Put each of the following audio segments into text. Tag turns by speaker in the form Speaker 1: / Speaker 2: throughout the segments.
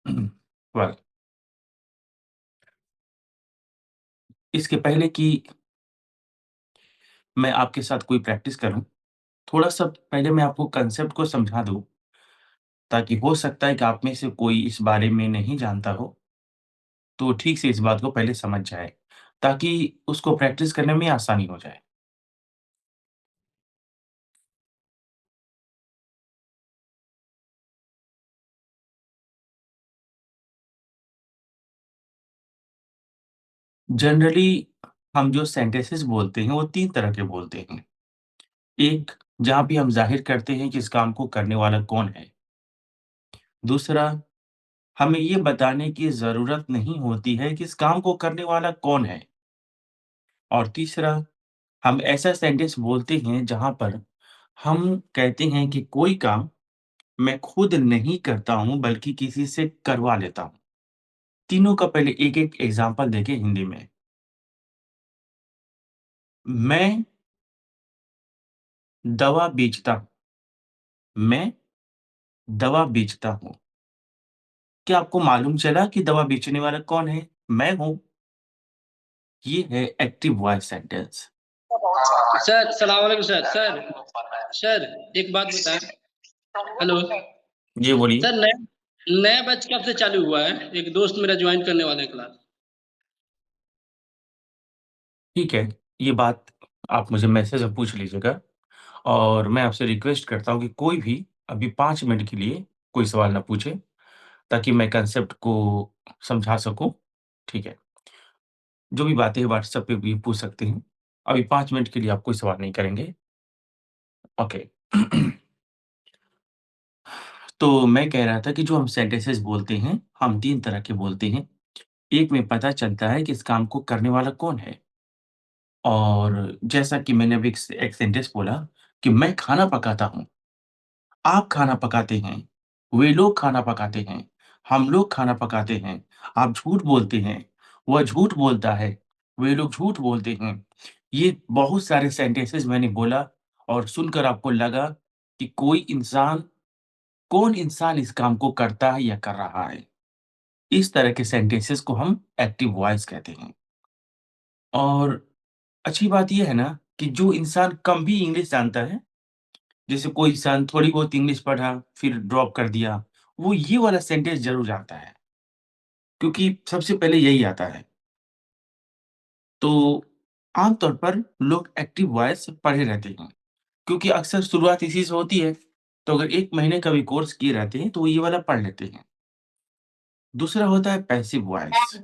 Speaker 1: Well, इसके पहले कि मैं आपके साथ कोई प्रैक्टिस करूँ, थोड़ा-सा पहले मैं आपको कांसेप्ट को समझा दूँ, ताकि हो सकता है कि आप में से कोई इस बारे में नहीं जानता हो, तो ठीक से इस बात को पहले समझ जाए, ताकि उसको प्रैक्टिस करने में आसानी हो जाए। जनरली हम जो सेंटेंसेस बोलते हैं, वो 3 तरह के बोलते हैं। एक, जहाँ पे हम ज़ाहिर करते हैं कि इस काम को करने वाला कौन है। दूसरा, हमें ये बताने की ज़रूरत नहीं होती है कि इस काम को करने वाला कौन है। और तीसरा, हम ऐसा सेंटेंस बोलते हैं जहाँ पर हम कहते हैं कि कोई काम मैं खुद नहीं करता हूँ बल्कि किसी से करवा लेता हूँ। तीनों का पहले एक-एक एग्ज़ाम्पल देखें हिंदी में। मैं दवा बेचता हूँ। मैं दवा बेचता हूँ। क्या आपको मालूम चला कि दवा बेचने वाला कौन है? मैं हूँ। ये है एक्टिव वॉइस सेंटेंस।
Speaker 2: सर सलाम वालेकुम सर। सर, एक बात बताएँ। हेलो।
Speaker 1: जी, बोलिए।
Speaker 2: सर, नया बैच कब से चालू हुआ है? एक दोस्त मेरा जॉइन करने वाला है क्लास।
Speaker 1: ठीक है, ये बात आप मुझे मैसेज में पूछ लीजिएगा और मैं आपसे रिक्वेस्ट करता हूँ कि कोई भी अभी 5 मिनट के लिए कोई सवाल ना पूछे, ताकि मैं कांसेप्ट को समझा सकूँ। ठीक है, जो भी बातें हैं व्हाट्सएप पे भी पूछ सकते हैं। अभी 5 मिनट के लिए आप कोई सवाल नहीं करेंगे। ओके। तो मैं कह रहा था कि जो हम सेंटेंसेस बोलते हैं, हम 3 तरह के बोलते हैं। एक में पता चलता है कि इस काम को करने वाला कौन है और जैसा कि मैंने अभी एक सेंटेंस बोला कि मैं खाना पकाता हूँ। आप खाना पकाते हैं, वे लोग खाना पकाते हैं, हम लोग खाना पकाते हैं, आप झूठ बोलते हैं, वह झूठ बोलता है, वे लोग झूठ बोलते हैं। ये बहुत सारे सेंटेंसेस मैंने बोला और सुनकर आपको लगा कि कौन इंसान इस काम को करता है या कर रहा है। इस तरह के सेंटेंसेस को हम एक्टिव वॉइस कहते हैं। और अच्छी बात ये है ना कि जो इंसान कम भी इंग्लिश जानता है, जैसे कोई इंसान थोड़ी बहुत इंग्लिश पढ़ा, फिर ड्रॉप कर दिया, वो ये वाला सेंटेंस ज़रूर जानता है, क्योंकि सबसे पहले यही आता है। तो आम तौर पर लोग एक्टिव वॉइस पढ़े रहते हैं, क्योंकि अक्सर शुरुआत इसी से होती है। तो अगर 1 महीने का भी कोर्स किए रहते हैं, तो वो ये वाला पढ़ लेते हैं। दूसरा होता है पैसिव वॉइस,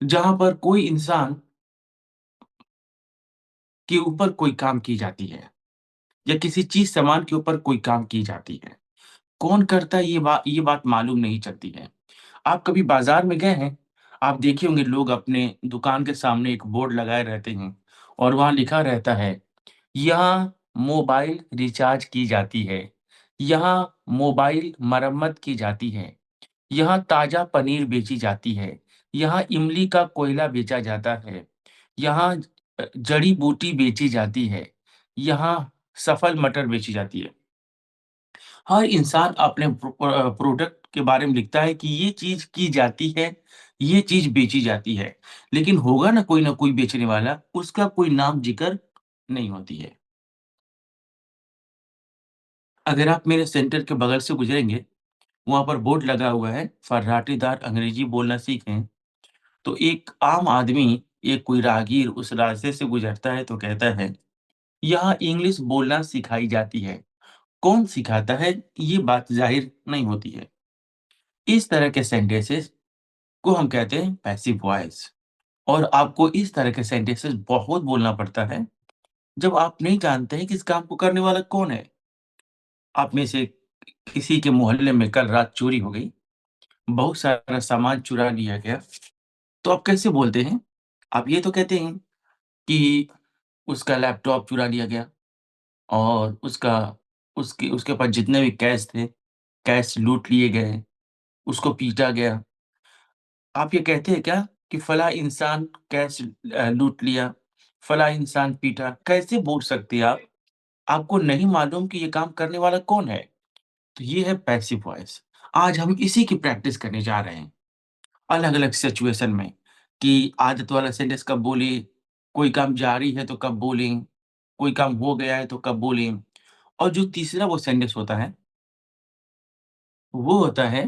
Speaker 1: जहाँ पर कोई इंसान के ऊपर कोई काम की जाती है या किसी चीज़ सामान के ऊपर कोई काम की जाती है। कौन करता है ये बात मालूम नहीं चलती है। आप कभी बाज़ार में गए हैं? आप देखे होंगे लोग अपने दुकान के सामने एक बोर्ड लगाए रहते हैं और वहाँ लिखा रहता है, यहाँ मोबाइल रिचार्ज की जाती है, यहाँ मोबाइल मरम्मत की जाती है, यहाँ ताज़ा पनीर बेची जाती है, यहाँ इमली का कोयला बेचा जाता है, यहाँ जड़ी-बूटी बेची जाती है, यहाँ सफल मटर बेची जाती है। हर इंसान अपने प्रोडक्ट के बारे में लिखता है कि ये चीज़ की जाती है, ये चीज़ बेची जाती है। लेकिन होगा ना कोई बेचने वाला, उसका कोई नाम ज़िक्र नहीं होती है। अगर आप मेरे सेंटर के बगल से गुज़रेंगे, वहाँ पर बोर्ड लगा हुआ है, फर्राटेदार अंग्रेज़ी बोलना सीखें। तो एक आम आदमी, एक कोई राहगीर उस रास्ते से गुज़रता है तो कहता है, यहाँ इंग्लिश बोलना सिखाई जाती है। कौन सिखाता है, ये बात ज़ाहिर नहीं होती है। इस तरह के सेंटेंसेस को हम कहते हैं पैसिव वॉइस और आपको इस तरह के सेंटेंसेस बहुत बोलना पड़ता है, जब आप नहीं जानते हैं कि इस काम को करने वाला कौन है। आप में से किसी के मोहल्ले में कल रात चोरी हो गई, बहुत सारा सामान चुरा लिया गया, तो आप कैसे बोलते हैं? आप ये तो कहते हैं कि उसका लैपटॉप चुरा लिया गया और उसके उसके पास जितने भी कैश थे, कैश लूट लिए गए, उसको पीटा गया। आप ये कहते हैं क्या कि फला इंसान कैश लूट लिया, फला इंसान पीटा? कैसे बोल सकते हैं आप? आपको नहीं मालूम कि ये काम करने वाला कौन है? तो ये है पैसिव वॉइस। आज हम इसी की प्रैक्टिस करने जा रहे हैं, अलग-अलग सिचुएशन में कि आदत वाला सेंटेंस कब बोलें, कोई काम जारी है तो कब बोलें, कोई काम हो गया है तो कब बोलें और जो तीसरा वो सेंटेंस होता है, वो होता है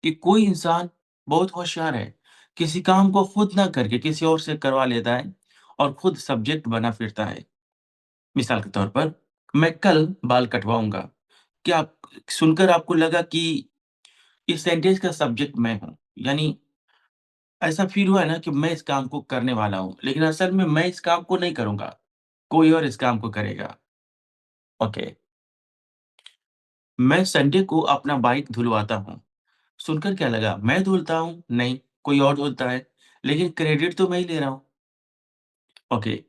Speaker 1: कि कोई इंसान बहुत होशियार है, किसी काम को खुद ना करके किसी और से करवा लेता है और खुद सब्जेक्ट बना फिरता है। मिसाल के तौर पर, मैं कल बाल कटवाऊँगा। क्या आप सुनकर आपको लगा कि इस सेंटेंस का सब्जेक्ट मैं हूँ? यानी ऐसा फ़ील हुआ है ना कि मैं इस काम को करने वाला हूँ, लेकिन असल में मैं इस काम को नहीं करूँगा, कोई और इस काम को करेगा। ओके, मैं संडे को अपना बाइक धुलवाता हूँ। सुनकर क्या लगा, मैं धुलता हूँ? नहीं, कोई और धुलता है, लेकिन क्रेडिट तो मैं ही ले रहा हूँ। ओके,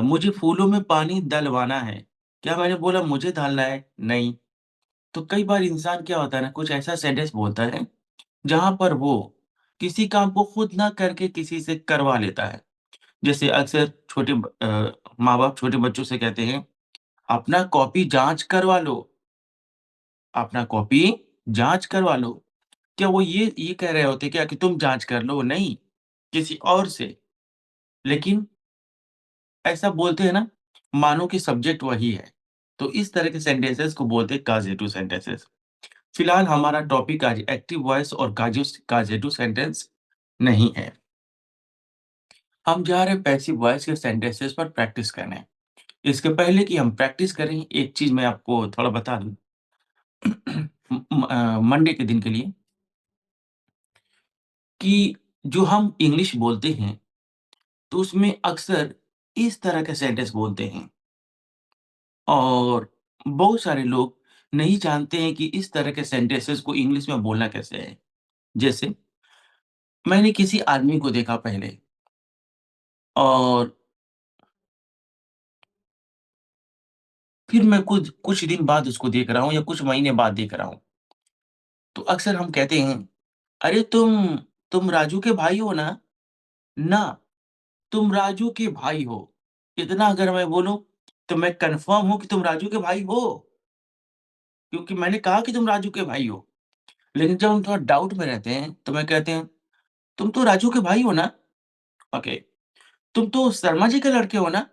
Speaker 1: मुझे फूलों में पानी डलवाना है। क्या मैंने बोला मुझे डालना है? नहीं। तो कई बार इंसान क्या होता है ना, कुछ ऐसा सेंटेंस बोलता है, जहाँ पर वो किसी काम को खुद ना करके किसी से करवा लेता है। जैसे अक्सर माँ-बाप छोटे बच्चों से कहते हैं, "अपना कॉपी जाँच करवा लो, अपना कॉपी जाँच करवा लो।" क्या वो ये कह रहे होते क्या कि तुम जाँच कर लो? नहीं, किसी और से। लेकिन ऐसा बोलते हैं ना, मानो कि सब्जेक्ट वही है। तो इस तरह के सेंटेंसेस को बोलते हैं काज़ेटिव सेंटेंसेस। फिलहाल हमारा टॉपिक आज एक्टिव वॉइस और काज़ेटिव सेंटेंस नहीं है। हम जा रहे हैं पैसिव वॉइस के सेंटेंसेस पर प्रैक्टिस करने। इसके पहले कि हम प्रैक्टिस करें, एक चीज़ मैं आपको थोड़ा बता दूँ। मंडे के दिन के लिए कि जो हम इंग्लिश बोलते हैं, तो उसमें अक्सर इस तरह के सेंटेंस बोलते हैं और बहुत सारे लोग नहीं जानते हैं कि इस तरह के सेंटेंसेस को इंग्लिश में बोलना कैसे है। जैसे मैंने किसी आदमी को देखा पहले और फिर मैं कुछ दिन बाद उसको देख रहा हूँ या कुछ महीने बाद देख रहा हूँ। तो अक्सर हम कहते हैं, "अरे तुम राजू के भाई हो ना?" ना, तुम राजू के भाई हो। इतना अगर मैं बोलूँ, तो मैं कन्फर्म हूँ कि तुम राजू के भाई हो, क्योंकि मैंने कहा कि तुम राजू के भाई हो। लेकिन जब हम थोड़ा डाउट में रहते हैं, तो मैं कहते हैं, "तुम तो राजू के भाई हो ना?" ओके, "तुम तो शर्मा जी के लड़के हो ना?"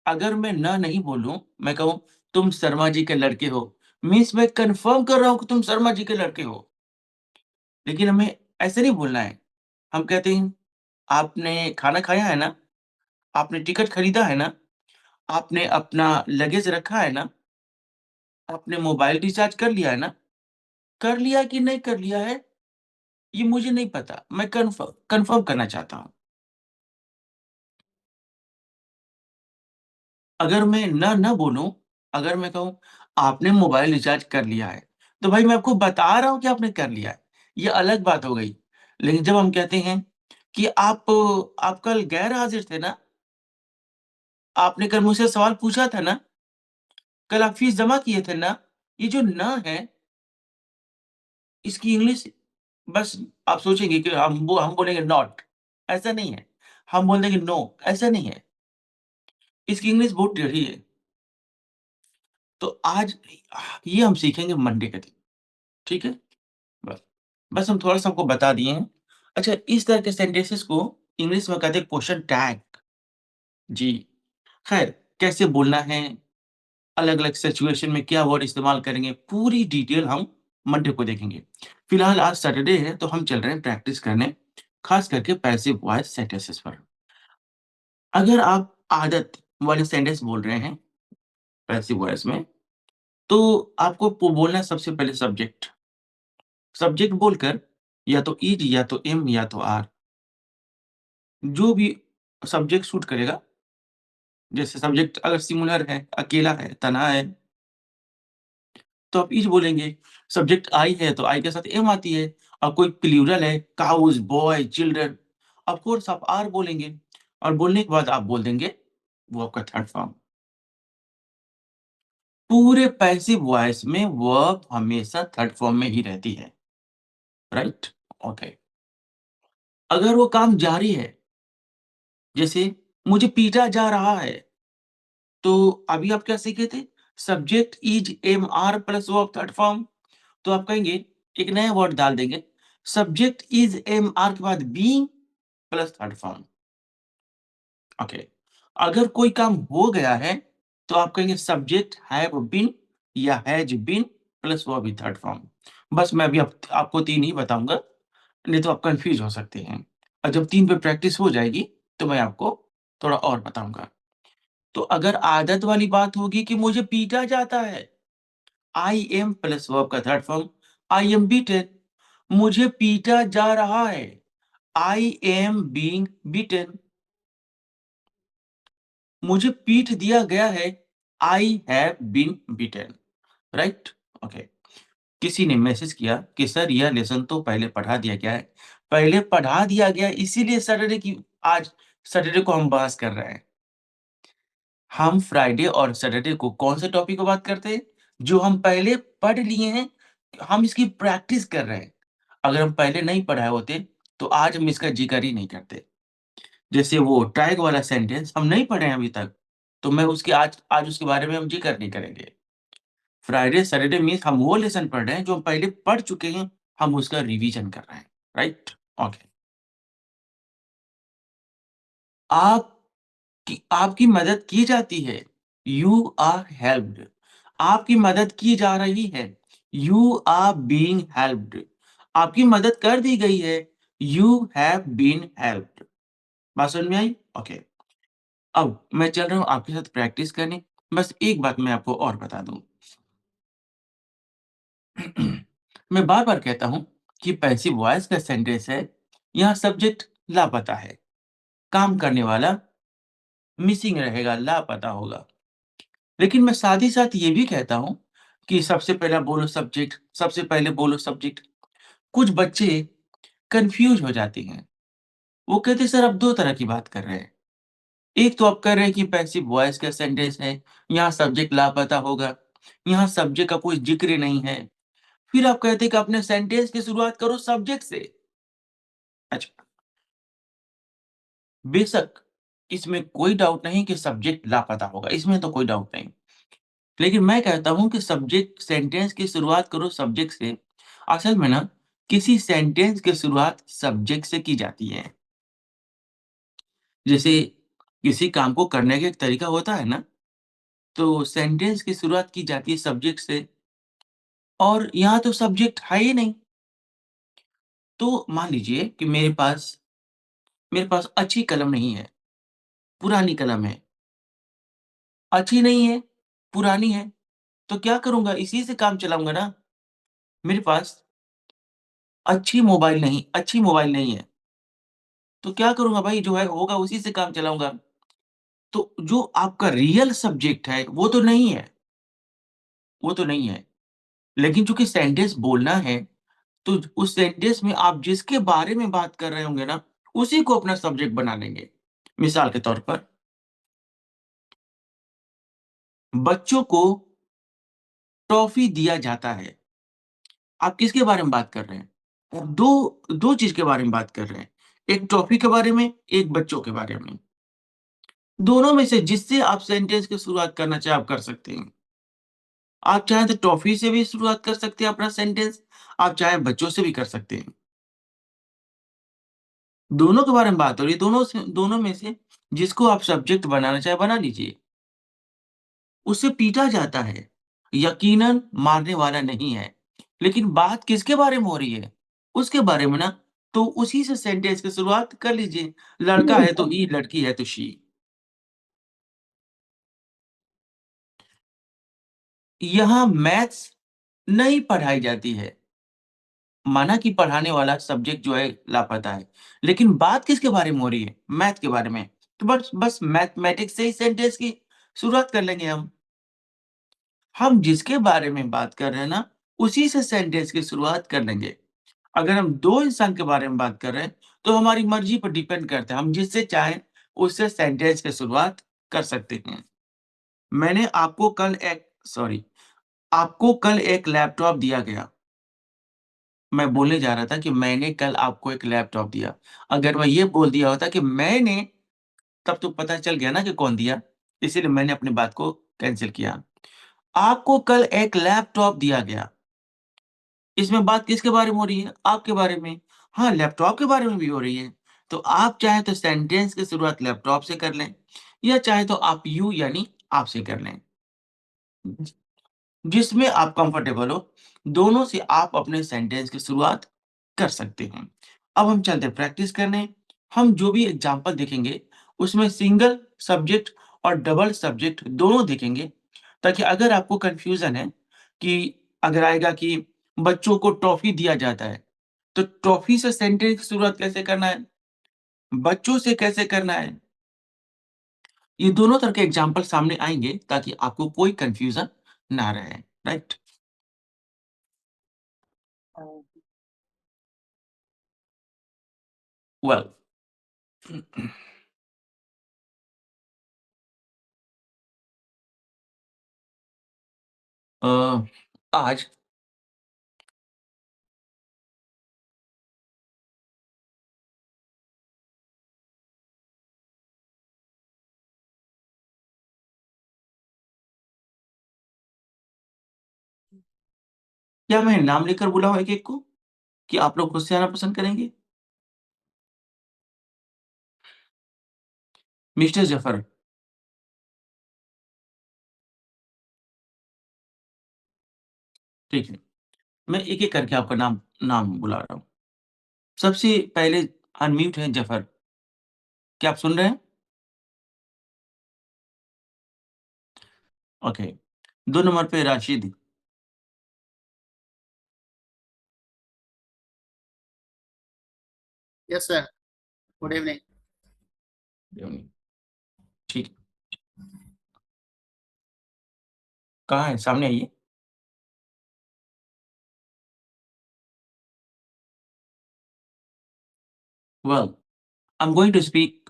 Speaker 1: अगर मैं ना नहीं बोलूँ, मैं कहूँ, "तुम शर्मा जी के लड़के हो," मीन्स मैं कन्फर्म कर रहा हूँ कि तुम शर्मा जी के लड़के हो। लेकिन हमें ऐसे नहीं बोलना है। हम कहते हैं, "आपने खाना खाया है ना? आपने टिकट खरीदा है ना? आपने अपना लगेज रखा है ना? आपने मोबाइल रिचार्ज कर लिया है ना?" कर लिया कि नहीं कर लिया है, ये मुझे नहीं पता। मैं कन्फर्म करना चाहता हूँ। अगर मैं ना बोलूँ, अगर मैं कहूँ, "आपने मोबाइल रिचार्ज कर लिया है," तो भाई मैं आपको बता रहा हूँ कि आपने कर लिया है, ये अलग बात हो गई। लेकिन जब हम कहते हैं कि आप कल गैर हाज़िर थे ना? आपने कल मुझसे सवाल पूछा था ना? कल आप फ़ीस जमा किए थे ना? ये जो ना है, इसकी इंग्लिश बस आप सोचेंगे कि हम बोलेंगे नॉट, ऐसा नहीं है। हम बोल देंगे नो, ऐसा नहीं है। इसकी इंग्लिश बहुत टेढ़ी है। तो आज ये हम सीखेंगे मंडे के दिन, ठीक है? बस। बस हम थोड़ा-सा आपको बता दिए हैं। अच्छा, इस तरह के सेंटेंसेस को इंग्लिश में कहते हैं क्वेश्चन टैग। जी। खैर, कैसे बोलना है, अलग-अलग सिचुएशन में क्या वर्ड इस्तेमाल करेंगे, पूरी डिटेल हम मंडे को देखेंगे। फिलहाल आज सैटरडे है, तो हम चल रहे हैं प्रैक्टिस करने, खास करके पैसिव वॉइस सेंटेंसेस पर। अगर आप आदत वाले सेंटेंस बोल रहे हैं पैसिव वॉइस में, तो आपको बोलना है सबसे पहले सब्जेक्ट। सब्जेक्ट बोलकर या तो इज या तो एम या तो आर, जो भी सब्जेक्ट सूट करेगा। जैसे सब्जेक्ट अगर सिंगुलर है, अकेला है, तन्हा है, तो आप इज बोलेंगे। सब्जेक्ट आई है, तो आई के साथ एम आती है। और कोई प्लूरल है, cows, boy, children, of course आप आर बोलेंगे और बोलने के बाद आप बोल देंगे वो आपका थर्ड फॉर्म। पूरे पैसिव वॉइस में वर्ब हमेशा थर्ड फॉर्म में ही रहती है, राइट? ओके। अगर वो काम जारी है, जैसे मुझे पीटा जा रहा है, तो अभी आप क्या सीखे थे? Subject is am are plus verb third form. तो आप कहेंगे एक नया वर्ड डाल देंगे, सब्जेक्ट इज़ एम-आर के बाद being plus third form. Okay. अगर कोई काम हो गया है, तो आप कहेंगे सब्जेक्ट हैव बीन या हैज़ बीन प्लस वो भी थर्ड फॉर्म। बस मैं अभी आपको 3 ही बताऊँगा, नहीं तो आप कन्फ्यूज़ हो सकते हैं। और जब 3 पे प्रैक्टिस हो जाएगी, तो मैं आपको थोड़ा और बताऊँगा। तो अगर आदत वाली बात होगी कि मुझे पीटा जाता है, आई एम प्लस वर्ब का third form, I am beaten. मुझे पीटा जा रहा है, आई एम बीइंग बीटेन। मुझे पीट दिया गया है, I have been beaten. Right? Okay. किसी ने मैसेज किया कि सर यह लेसन तो पहले पढ़ा दिया गया है। पहले पढ़ा दिया गया इसीलिए आज सैटरडे को हम बहस कर रहे हैं। हम फ्राइडे और सैटरडे को कौन से टॉपिक पे बात करते हैं? जो हम पहले पढ़ लिए हैं, हम इसकी प्रैक्टिस कर रहे हैं। अगर हम पहले नहीं पढ़ाए होते, तो आज हम इसका ज़िक्र ही नहीं करते। जैसे वो ट्राइग वाला सेंटेंस हम नहीं पढ़े हैं अभी तक, तो मैं उसके आज आज उसके बारे में हम ज़िक्र नहीं करेंगे। फ्राइडे, सैटरडे मीन्स हम वो लेसन पढ़ रहे हैं जो हम पहले पढ़ चुके हैं, हम उसका रिवीजन कर रहे हैं, राइट? ओके। आपकी आपकी मदद की जाती है, यू आर हेल्प्ड। आपकी मदद की जा रही है, यू आर बीइंग हेल्प्ड। आपकी मदद कर दी गई है, यू हैव बीन हेल्प्ड। बात समझ में आई? ओके। अब मैं चल रहा हूँ आपके साथ प्रैक्टिस करने। बस एक बात मैं आपको और बता दूँ। मैं बार-बार कहता हूँ कि पैसिव वॉइस का सेंटेंस है, यहाँ सब्जेक्ट लापता है, काम करने वाला मिसिंग रहेगा, लापता होगा। लेकिन मैं साथ ही साथ ये भी कहता हूँ कि सबसे पहले बोलो सब्जेक्ट। कुछ बच्चे कन्फ्यूज़ हो जाते हैं। वो कहते हैं सर आप 2 तरह की बात कर रहे हैं। एक तो आप कह रहे हैं कि पैसिव वॉइस का सेंटेंस है, यहाँ सब्जेक्ट लापता होगा, यहाँ सब्जेक्ट का कोई ज़िक्र नहीं है। फिर आप कहते हैं कि अपने सेंटेंस की शुरुआत करो सब्जेक्ट से। अच्छा, बेशक इसमें कोई डाउट नहीं कि सब्जेक्ट लापता होगा, इसमें तो कोई डाउट नहीं। लेकिन मैं कहता हूँ कि सब्जेक्ट सेंटेंस की शुरुआत करो सब्जेक्ट से। असल में ना किसी सेंटेंस की शुरुआत सब्जेक्ट से की जाती है। जैसे किसी काम को करने का एक तरीका होता है ना, तो सेंटेंस की शुरुआत की जाती है सब्जेक्ट से और यहाँ तो सब्जेक्ट है ही नहीं। तो मान लीजिए कि मेरे पास अच्छी कलम नहीं है, पुरानी कलम है। अच्छी नहीं है, पुरानी है, तो क्या करूँगा? इसी से काम चलाऊँगा ना। मेरे पास अच्छी मोबाइल नहीं है, तो क्या करूँगा भाई जो है होगा उसी से काम चलाऊँगा। तो जो आपका रियल सब्जेक्ट है वो तो नहीं है। लेकिन चूँकि सेंटेंस बोलना है, तो उस सेंटेंस में आप जिसके बारे में बात कर रहे होंगे ना, उसी को अपना सब्जेक्ट बना लेंगे। मिसाल के तौर पर बच्चों को टॉफ़ी दिया जाता है। आप किसके बारे में बात कर रहे हैं? 2 चीज़ के बारे में बात कर रहे हैं। एक टॉफ़ी के बारे में, एक बच्चों के बारे में। दोनों में से जिससे आप सेंटेंस की शुरुआत करना चाहें, आप कर सकते हैं। आप चाहें तो टॉफ़ी से भी शुरुआत कर सकते हैं अपना सेंटेंस, आप चाहें बच्चों से भी कर सकते हैं। दोनों के बारे में बात हो रही है, दोनों में से जिसको आप सब्जेक्ट बनाना चाहें, बना लीजिए। उसे पीटा जाता है, यकीनन मारने वाला नहीं है। लेकिन बात किसके बारे में हो रही है? उसके बारे में ना, तो उसी से सेंटेंस की शुरुआत कर लीजिए। लड़का है तो ही, लड़की है तो शी। यहाँ मैथ्स नहीं पढ़ाई जाती है। माना कि पढ़ाने वाला सब्जेक्ट जो है लापता है, लेकिन बात किसके बारे में हो रही है? मैथ के बारे में। तो बस बस मैथमेटिक्स से ही सेंटेंस की शुरुआत कर लेंगे हम। हम जिसके बारे में बात कर रहे हैं ना, उसी से सेंटेंस की शुरुआत कर लेंगे। अगर हम 2 इंसान के बारे में बात कर रहे हैं, तो हमारी मर्ज़ी पर डिपेंड करता है, हम जिससे चाहें उससे सेंटेंस की शुरुआत कर सकते हैं। मैंने आपको कल एक सॉरी आपको कल एक लैपटॉप दिया गया। मैं बोलने जा रहा था कि मैंने कल आपको एक लैपटॉप दिया। अगर मैं ये बोल दिया होता कि मैंने, तब तो पता चल गया ना कि कौन दिया, इसीलिए मैंने अपनी बात को कैंसल किया। आपको कल एक लैपटॉप दिया गया। इसमें बात किसके बारे में हो रही है? आपके बारे में। हाँ, लैपटॉप के बारे में भी हो रही है। तो आप चाहे तो सेंटेंस की शुरुआत लैपटॉप से कर लें या चाहे तो आप यू यानी आप से कर लें। जिसमें आप कंफर्टेबल हो, दोनों से आप अपने सेंटेंस की शुरुआत कर सकते हैं। अब हम चलते हैं प्रैक्टिस करने। हम जो भी एग्ज़ाम्पल देखेंगे, उसमें सिंगल सब्जेक्ट और डबल सब्जेक्ट दोनों देखेंगे, ताकि अगर आपको कन्फ्यूज़न है कि अगर आएगा कि बच्चों को टॉफ़ी दिया जाता है, तो टॉफ़ी से सेंटेंस की शुरुआत कैसे करना है? बच्चों से कैसे करना है? ये दोनों तरह के एग्ज़ाम्पल सामने आएँगे, ताकि आपको कोई कन्फ्यूज़न ना रहे, राइट? वेल अ, आज क्या मैं नाम लेकर बुलाऊँ एक-एक को? कि आप लोग खुद से आना पसंद करेंगे? मिस्टर जफ़र, ठीक है। मैं एक-एक करके आपका नाम नाम बुला रहा हूँ। सबसे पहले अनम्यूट हैं जफ़र, क्या आप सुन रहे हैं? ओके। 2 नंबर पे Rashid,
Speaker 3: Yes, sir. Good evening.
Speaker 1: ठीक है। कहाँ हैं? सामने आइए। Well, I am going to speak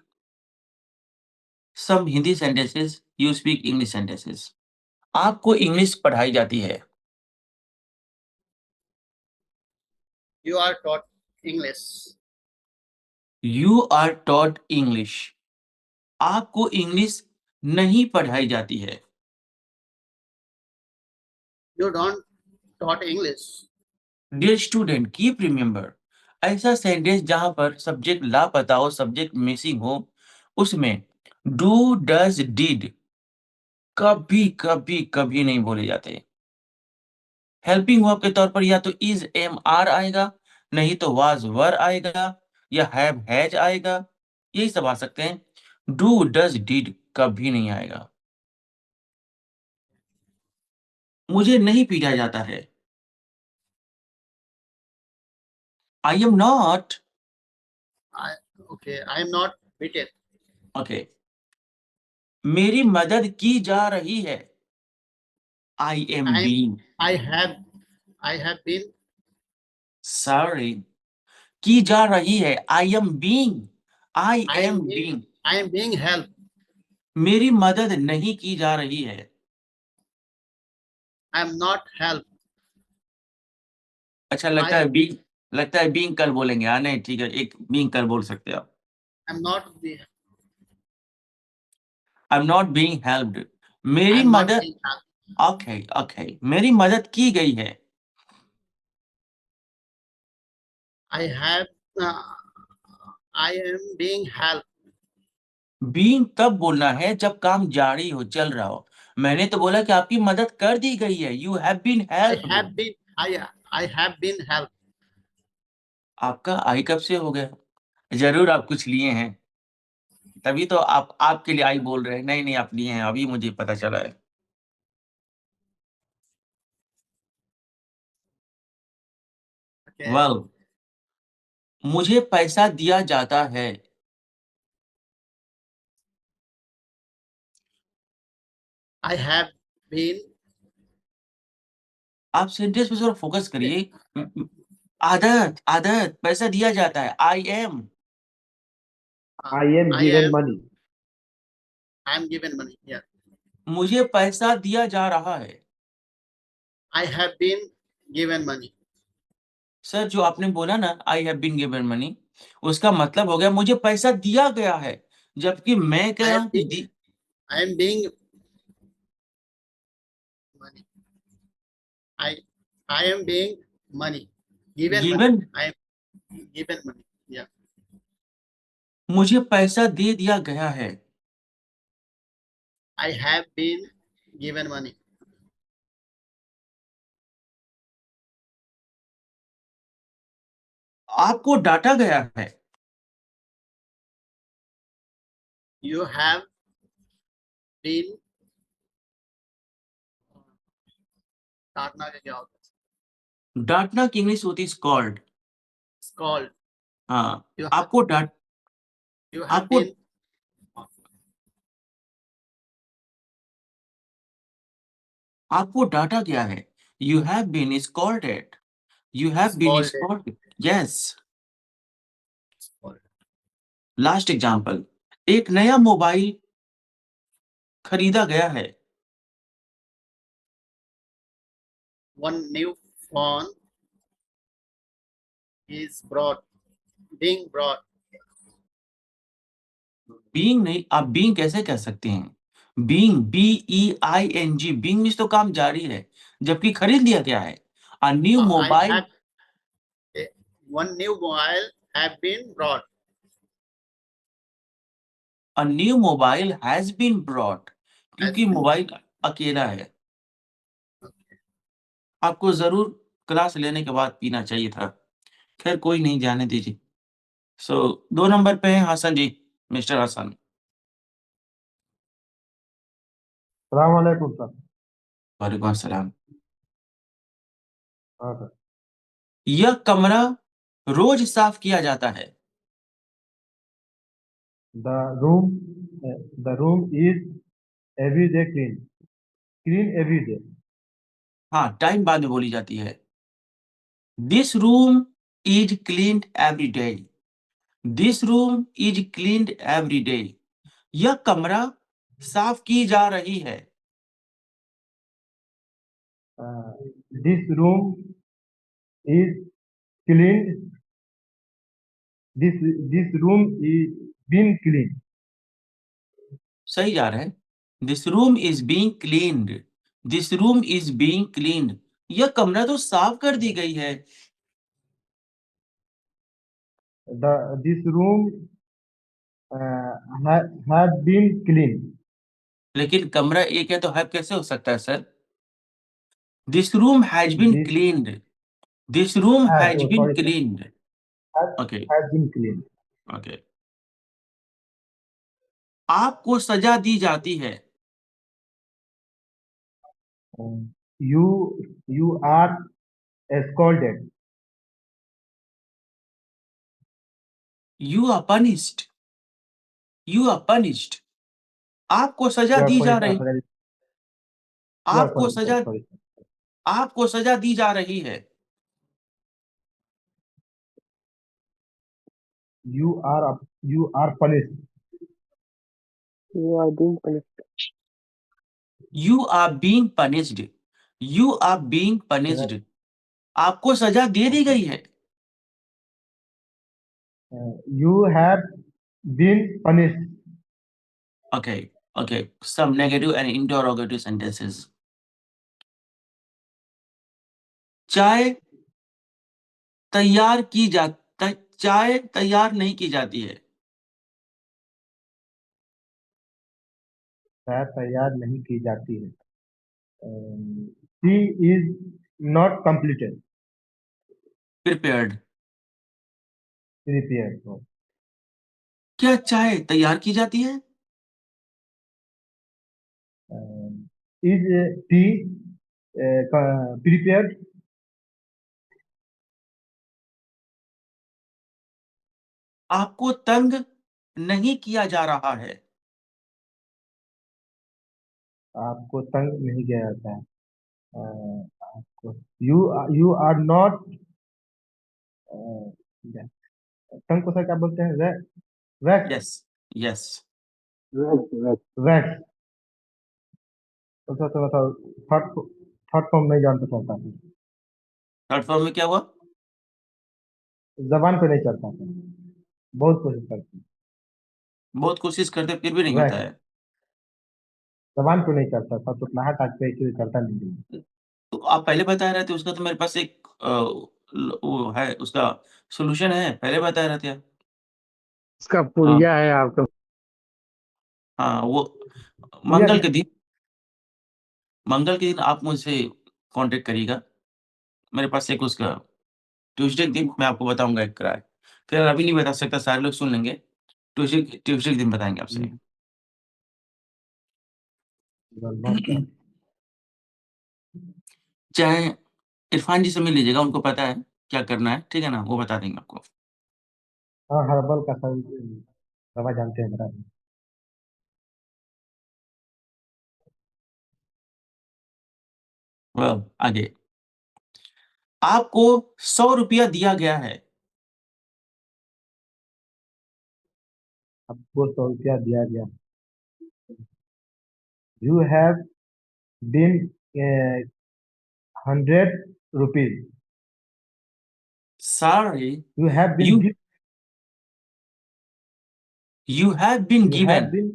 Speaker 1: some Hindi sentences, you speak English sentences. आपको इंग्लिश पढ़ाई जाती है।
Speaker 3: You are taught English.
Speaker 1: You are taught English. आपको इंग्लिश नहीं पढ़ाई जाती है।
Speaker 3: You don't taught English.
Speaker 1: Dear student keep remember, ऐसा सेंटेंस जहां पर सब्जेक्ट लापता हो, सब्जेक्ट मिसिंग हो, उसमें डू डज डिड कभी कभी कभी नहीं बोले जाते। हेल्पिंग वर्ब के तौर पर या तो इज एम आर आएगा, नहीं तो वाज वर आएगा, या हैव हैज आएगा, यही सब आ सकते हैं। डू डज डिड कभी नहीं आएगा। मुझे नहीं पीटा जाता है। I am not.
Speaker 3: I okay. I am not beaten.
Speaker 1: Okay. मेरी मदद की जा रही है। I am
Speaker 3: I am.
Speaker 1: Being
Speaker 3: I have. I have been.
Speaker 1: Sorry. की जा रही है, I am being, I
Speaker 3: I
Speaker 1: am
Speaker 3: am being.
Speaker 1: Being.
Speaker 3: I am being helped.
Speaker 1: मेरी मदद नहीं की जा रही है।
Speaker 3: I am not helped.
Speaker 1: अच्छा,
Speaker 3: I
Speaker 1: लगता है बीइंग कल बोलेंगे। हाँ, नहीं ठीक है, एक बीइंग कल बोल सकते हैं आप।
Speaker 3: am not be.
Speaker 1: I am not being helped.
Speaker 3: I
Speaker 1: मेरी
Speaker 3: am not
Speaker 1: मदद
Speaker 3: being helped.
Speaker 1: ओके, ओके, मेरी मदद की गई है।
Speaker 3: I have. Uh, I am being helped.
Speaker 1: Being तब बोलना है जब काम जारी हो, चल रहा हो। मैंने तो बोला कि आपकी मदद कर दी गई है, you have been
Speaker 3: I
Speaker 1: helped.
Speaker 3: have been. I have been helped.
Speaker 1: आपका आई कब से हो गया? ज़रूर आप कुछ लिए हैं, तभी तो आप आपके लिए आई बोल रहे हैं। नहीं, नहीं आप लिए हैं, अभी मुझे पता चला है।
Speaker 3: Okay.
Speaker 1: वेल, मुझे पैसा दिया जाता है।
Speaker 3: I have been.
Speaker 1: आप सेंटेंस पे थोड़ा फोकस करिए। आदत, पैसा दिया जाता है, I am.
Speaker 4: I am
Speaker 3: I
Speaker 4: given
Speaker 3: am.
Speaker 4: money.
Speaker 3: I am given money. Yeah.
Speaker 1: मुझे पैसा दिया जा रहा है।
Speaker 3: I have been given money.
Speaker 1: Sir, जो आपने बोला ना I have been given money, उसका मतलब हो गया मुझे पैसा दिया गया है, जबकि मैं कह
Speaker 3: I
Speaker 1: रहा
Speaker 3: am
Speaker 1: हूँ कि
Speaker 3: being. I am being money. I I am being money. Given money.
Speaker 1: Given,
Speaker 3: I am given money. Yeah.
Speaker 1: मुझे पैसा दे दिया गया है।
Speaker 3: I have been given money.
Speaker 1: आपको डांटा गया है।
Speaker 3: You have been डांटना का क्या होता है?
Speaker 1: डांटना की इंग्लिश होती है स्कॉल्ड।
Speaker 3: Scold.
Speaker 1: हाँ,
Speaker 3: You
Speaker 1: आपको डांट
Speaker 3: you have
Speaker 1: आपको
Speaker 3: been
Speaker 1: आपको डांटा गया है। You have been scolded. You have been
Speaker 3: scolded.
Speaker 1: Scolded. Yes.
Speaker 3: Scolded.
Speaker 1: Last example, एक नया मोबाइल खरीदा गया है।
Speaker 3: One new phone is brought. Being brought.
Speaker 1: Being नहीं, आप बीइंग कैसे कह सकते हैं? बीइंग, BEING, बीइंग मीन्स तो काम जारी है, जबकि खरीद लिया गया है। A new
Speaker 3: I
Speaker 1: mobile,
Speaker 3: have one new mobile have been brought.
Speaker 1: A new mobile has been brought, क्योंकि
Speaker 3: been-
Speaker 1: मोबाइल अकेला है। आपको जरूर क्लास लेने के बाद पीना चाहिए था। खैर कोई नहीं, जाने दीजिए। सो 2 नंबर पे हैं हसन जी, मिस्टर हसन।
Speaker 4: सलाम वालेकुम सर।
Speaker 1: वालेकुम अस्सलाम।
Speaker 4: हाँ सर।
Speaker 1: यह कमरा रोज साफ किया जाता है।
Speaker 4: The room is every day clean every day.
Speaker 1: हाँ, टाइम बाद में बोली जाती है। This room is cleaned every day. This room is cleaned every day. यह कमरा साफ की जा रही है।
Speaker 4: This room is clean. This room is been clean.
Speaker 1: सही जा रहे हैं। This room is being cleaned. This room is being cleaned. यह कमरा तो साफ कर दी गई है।
Speaker 4: This room have been clean.
Speaker 1: लेकिन कमरा एक है तो हैव कैसे हो सकता है sir? This room has been
Speaker 4: this
Speaker 1: cleaned. This room has been
Speaker 4: sorry sir,
Speaker 1: cleaned. Okay,
Speaker 4: have been clean.
Speaker 1: Okay. आपको सजा दी जाती है।
Speaker 4: You you are scolded.
Speaker 1: You are punished. You are punished. आपको सजा
Speaker 4: यू आर
Speaker 1: दी जा रही,
Speaker 4: पनिश्ड। यू आर
Speaker 1: आपको
Speaker 4: पनिश्ड
Speaker 1: सजा,
Speaker 4: सॉरी।
Speaker 1: आपको सजा दी जा रही है।
Speaker 4: You are punished.
Speaker 1: You are being punished. You are being punished. आपको सजा दे दी गई है।
Speaker 4: You have been punished.
Speaker 1: Okay, okay. Some negative and interrogative sentences. चाय तैयार की जा चाय तैयार नहीं की जाती है।
Speaker 4: चाय तैयार नहीं की जाती है। She is not completed.
Speaker 1: Prepared.
Speaker 4: Prepared.
Speaker 1: क्या चाय तैयार की जाती है?
Speaker 4: Is tea prepared?
Speaker 1: आपको तंग नहीं किया जा रहा है।
Speaker 4: आपको तंग नहीं किया जाता है। आपको you are not तंग को सर क्या बोलते हैं? Vex.
Speaker 1: Yes, yes.
Speaker 4: Vex. बताओ थर्ड फॉर्म नहीं जानता चाहता हूँ।
Speaker 1: थर्ड फॉर्म में क्या हुआ?
Speaker 4: जबान पे नहीं चढ़ता था। बहुत कोशिश करती हूँ।
Speaker 1: बहुत कोशिश करते फिर भी नहीं होता
Speaker 4: Vex.
Speaker 1: है।
Speaker 4: जबान पे नहीं चढ़ता था तो अपना हाथ आके चढ़ता नहीं।
Speaker 1: तो आप पहले बता रहे थे, उसका तो मेरे पास एक वो है उसका सॉल्यूशन है, पहले बताया रहता है।
Speaker 5: इसका
Speaker 1: हाँ,
Speaker 5: पुड़िया है आपका।
Speaker 1: हाँ, वो
Speaker 4: पुड़िया
Speaker 1: मंगल के दिन आप मुझसे कांटेक्ट करिएगा। मेरे पास एक उसका ट्यूसडे के दिन मैं आपको बताऊँगा एक किराया। फिर अभी नहीं बता सकता, सारे लोग सुन लेंगे। ट्यूसडे के दिन बताएँगे आपसे। चाहे इरफान जी से मिल लीजिएगा, उनको पता है क्या करना है, ठीक है ना? वो बता देंगे आपको।
Speaker 4: हाँ, हर्बल का सब दवा जानते हैं मेरा।
Speaker 1: आगे आपको 100 रुपया दिया गया है।
Speaker 4: आपको 100 रुपया दिया गया। You have been 100 rupees.
Speaker 1: Sorry,
Speaker 4: you have been
Speaker 1: you you have been
Speaker 4: you have
Speaker 1: given.
Speaker 4: been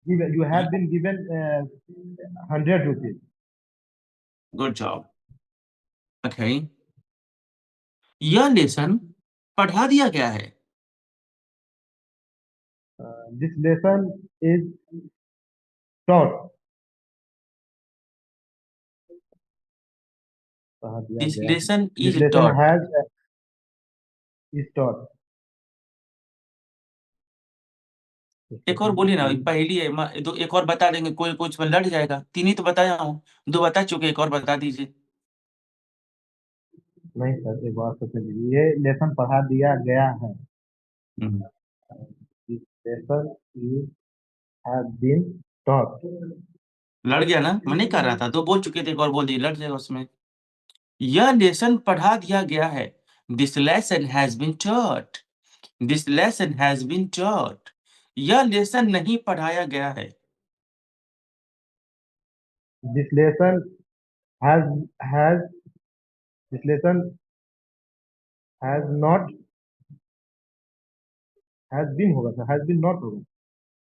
Speaker 4: given you have been given 100 rupees.
Speaker 1: Good job. Okay. यह लेसन पढ़ा दिया गया है।
Speaker 4: This lesson is taught. पढ़ा दिया
Speaker 1: This
Speaker 4: गया है।
Speaker 1: lesson
Speaker 4: This
Speaker 1: is
Speaker 4: lesson
Speaker 1: taught.
Speaker 4: has is taught.
Speaker 1: एक और बोलिए ना, पहेली है, दो एक और बता देंगे, कोई कुछ में लड़ जाएगा। 3 ही तो बताया हूँ, 2 बता चुके, एक और बता दीजिए।
Speaker 4: नहीं सर, एक बार सोचने दीजिए। ये लेसन पढ़ा दिया गया है।
Speaker 1: हम्म,
Speaker 4: This lesson is has been taught.
Speaker 1: लड़ गया ना? मैं नहीं कर रहा था, 2 बोल चुके थे, एक और बोल दिए, लड़ जाएगा उसमें। यह लेसन पढ़ा दिया गया है। This lesson has been taught. This lesson has been taught. यह लेसन नहीं पढ़ाया गया है।
Speaker 4: This lesson has has this lesson has not has been होगा सर, has been not होगा।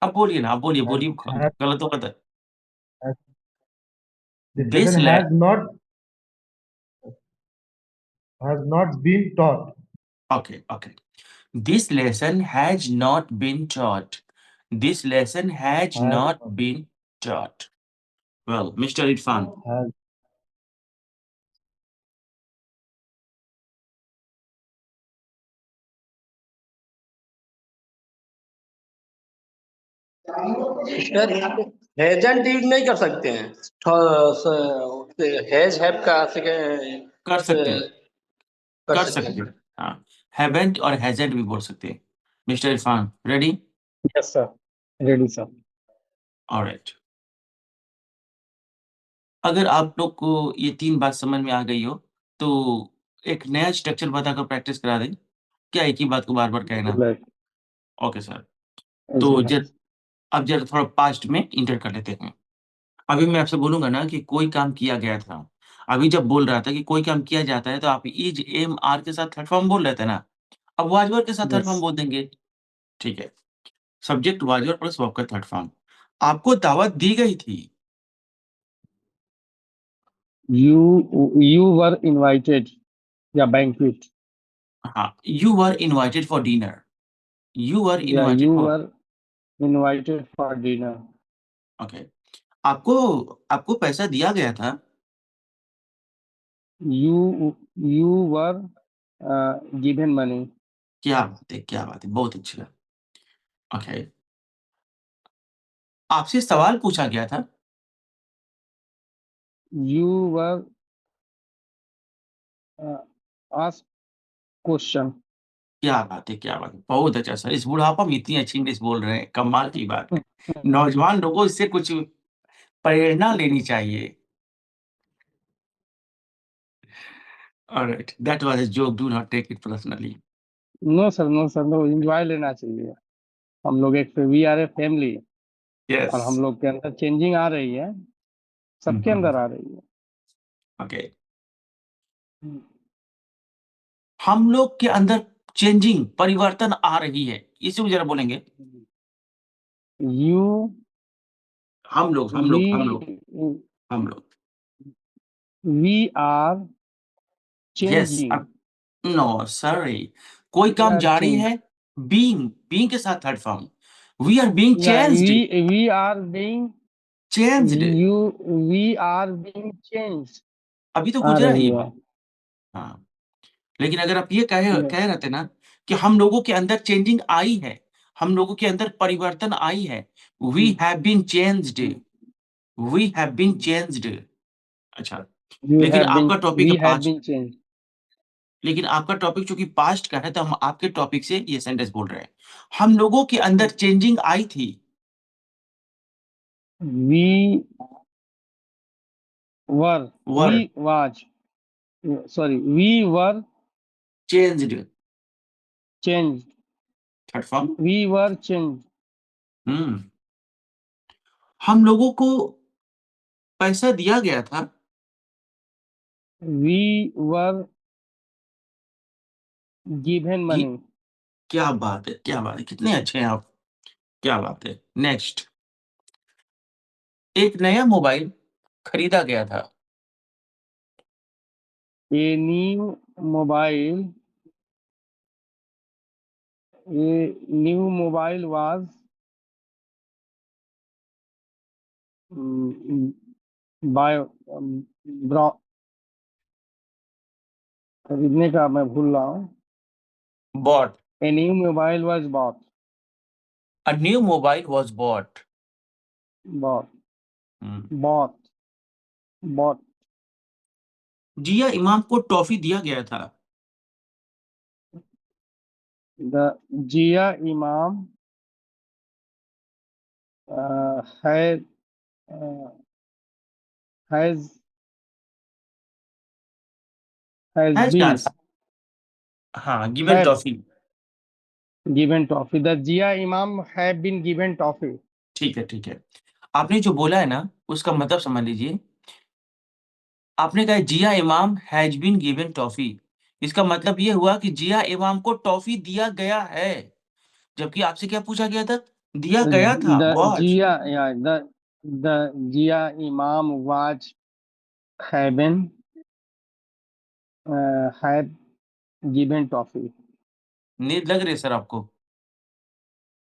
Speaker 1: अब बोलिए ना, आप बोलिए,
Speaker 4: Has, has,
Speaker 1: गलत हो गलत है।
Speaker 4: has, this
Speaker 1: This
Speaker 4: lesson
Speaker 1: le has not been taught. okay. This lesson has not been taught. This lesson has
Speaker 4: Has
Speaker 1: not been taught. Well, Mr. Irfan,
Speaker 4: has
Speaker 2: sir यहाँ पे हैजंट यूज नहीं कर सकते हैं। हैज हैव का
Speaker 1: कर सकते हैं,
Speaker 2: कर
Speaker 1: कर
Speaker 2: सकते
Speaker 1: सकते
Speaker 2: हैं।
Speaker 1: हैं। हाँ, haven't और hasn't भी बोल सकते हैं। Mr. Irfan, ready?
Speaker 5: Yes sir, ready sir.
Speaker 1: All right. अगर आप लोग को ये 3 बात समझ में आ गई हो, तो एक नया स्ट्रक्चर बताकर प्रैक्टिस करा दें। क्या एक ही बात को बार-बार कहना? Okay sir. तो अब जरा थोड़ा पास्ट में एंटर कर लेते हैं। अभी मैं आपसे बोलूँगा ना कि कोई काम किया गया था। अभी जब बोल रहा था कि कोई काम किया जाता है, तो आप इज़, एम, आर के साथ थर्ड फॉर्म बोल रहे थे ना? अब वाज़ वर्ब के साथ थर्ड फॉर्म बोल देंगे। ठीक है। Subject was verb plus verb का थर्ड फॉर्म। आपको दावत दी गई थी।
Speaker 5: यू वर इनवाइटेड या बैंक्वेट
Speaker 1: हाँ, you were invited for dinner. You were
Speaker 5: या
Speaker 1: invited
Speaker 5: you
Speaker 1: for
Speaker 5: were invited for dinner.
Speaker 1: Okay. आपको आपको पैसा दिया गया था।
Speaker 5: You were given money.
Speaker 1: क्या बात है, क्या बात है! बहुत अच्छा। ओके। आपसे सवाल पूछा गया था।
Speaker 5: You were ask question.
Speaker 1: क्या बात है, क्या बात है! बहुत अच्छा सर, इस बुढ़ापा में इतनी अच्छी इंग्लिश बोल रहे हैं, कमाल की बात है। नौजवान लोगों इससे कुछ प्रेरणा लेनी चाहिए। Alright, that was a joke, do not take it personally.
Speaker 5: No sir, no sir, no, enjoy लेना चाहिए। हम लोग एक वी आर ए फैमिली, और
Speaker 1: यस।
Speaker 5: हम लोग के अंदर चेंजिंग आ रही है, सबके अंदर आ रही है।
Speaker 1: ओके। हम लोग के अंदर चेंजिंग, परिवर्तन आ रही है, इसे भी ज़रा बोलेंगे।
Speaker 5: यू
Speaker 1: हम लोग, हम
Speaker 5: वी
Speaker 1: लोग, हम लोग, हम लोग।
Speaker 5: We are
Speaker 1: yes,
Speaker 5: changing,
Speaker 1: no sorry, कोई काम जारी
Speaker 5: चेंज,
Speaker 1: है, बीइंग के साथ third form, we are being
Speaker 5: या
Speaker 1: changed,
Speaker 5: we are being,
Speaker 1: changed,
Speaker 5: you we are being change
Speaker 1: अभी तो
Speaker 5: आ
Speaker 1: गुजरा है
Speaker 5: रही
Speaker 1: ये
Speaker 5: है।
Speaker 1: बात। हाँ, लेकिन अगर आप ये कह
Speaker 5: नहीं,
Speaker 1: कह रहे थे ना कि हम लोगों के अंदर चेंजिंग आई है, हम लोगों के अंदर परिवर्तन आई है, we have been changed, we have been changed. अच्छा,
Speaker 5: यू
Speaker 1: लेकिन
Speaker 5: हैव बीन,
Speaker 1: आपका टॉपिक
Speaker 5: वी
Speaker 1: है
Speaker 5: हैव
Speaker 1: पास्ट,
Speaker 5: बीन चेंज।
Speaker 1: लेकिन आपका टॉपिक चूंकि पास्ट का है तो हम आपके टॉपिक से ये सेंटेंस बोल रहे हैं, हम लोगों के अंदर चेंजिंग आई थी,
Speaker 5: we were,
Speaker 1: were,
Speaker 5: we was, sorry, we were
Speaker 1: changed,
Speaker 5: change,
Speaker 1: third form.
Speaker 5: We were change,
Speaker 1: hmm, हम लोगों को पैसा दिया गया था,
Speaker 5: वी वर गिवन
Speaker 1: ये
Speaker 5: मनी।
Speaker 1: क्या बात है, क्या बात है, कितने अच्छे हैं आप, क्या बात है। नेक्स्ट, एक नया मोबाइल खरीदा गया था,
Speaker 5: a new mobile, a new mobile was buy, खरीदने का मैं भूल रहा हूँ।
Speaker 1: Bought,
Speaker 5: a new mobile was bought,
Speaker 1: a new mobile was bought.
Speaker 5: Bought, bought, bought,
Speaker 1: Zia Imam को टॉफी दिया गया था,
Speaker 5: द जिया इमाम है, has has
Speaker 1: has
Speaker 5: been,
Speaker 1: dance, हाँ, given
Speaker 5: have
Speaker 1: toffee,
Speaker 5: given toffee, the Zia Imam have been given toffee.
Speaker 1: ठीक है, ठीक है। आपने जो बोला है ना उसका मतलब समझ लीजिए, आपने कहा जिया इमाम हैज बीन गिवन टॉफी, इसका मतलब ये हुआ कि जिया इमाम को टॉफी दिया गया है, जबकि आपसे क्या पूछा गया था, दिया गया था,
Speaker 5: द
Speaker 1: वॉच,
Speaker 5: जिया, या the Zia Imam was haven had given toffee.
Speaker 1: नींद लग रही है सर आपको?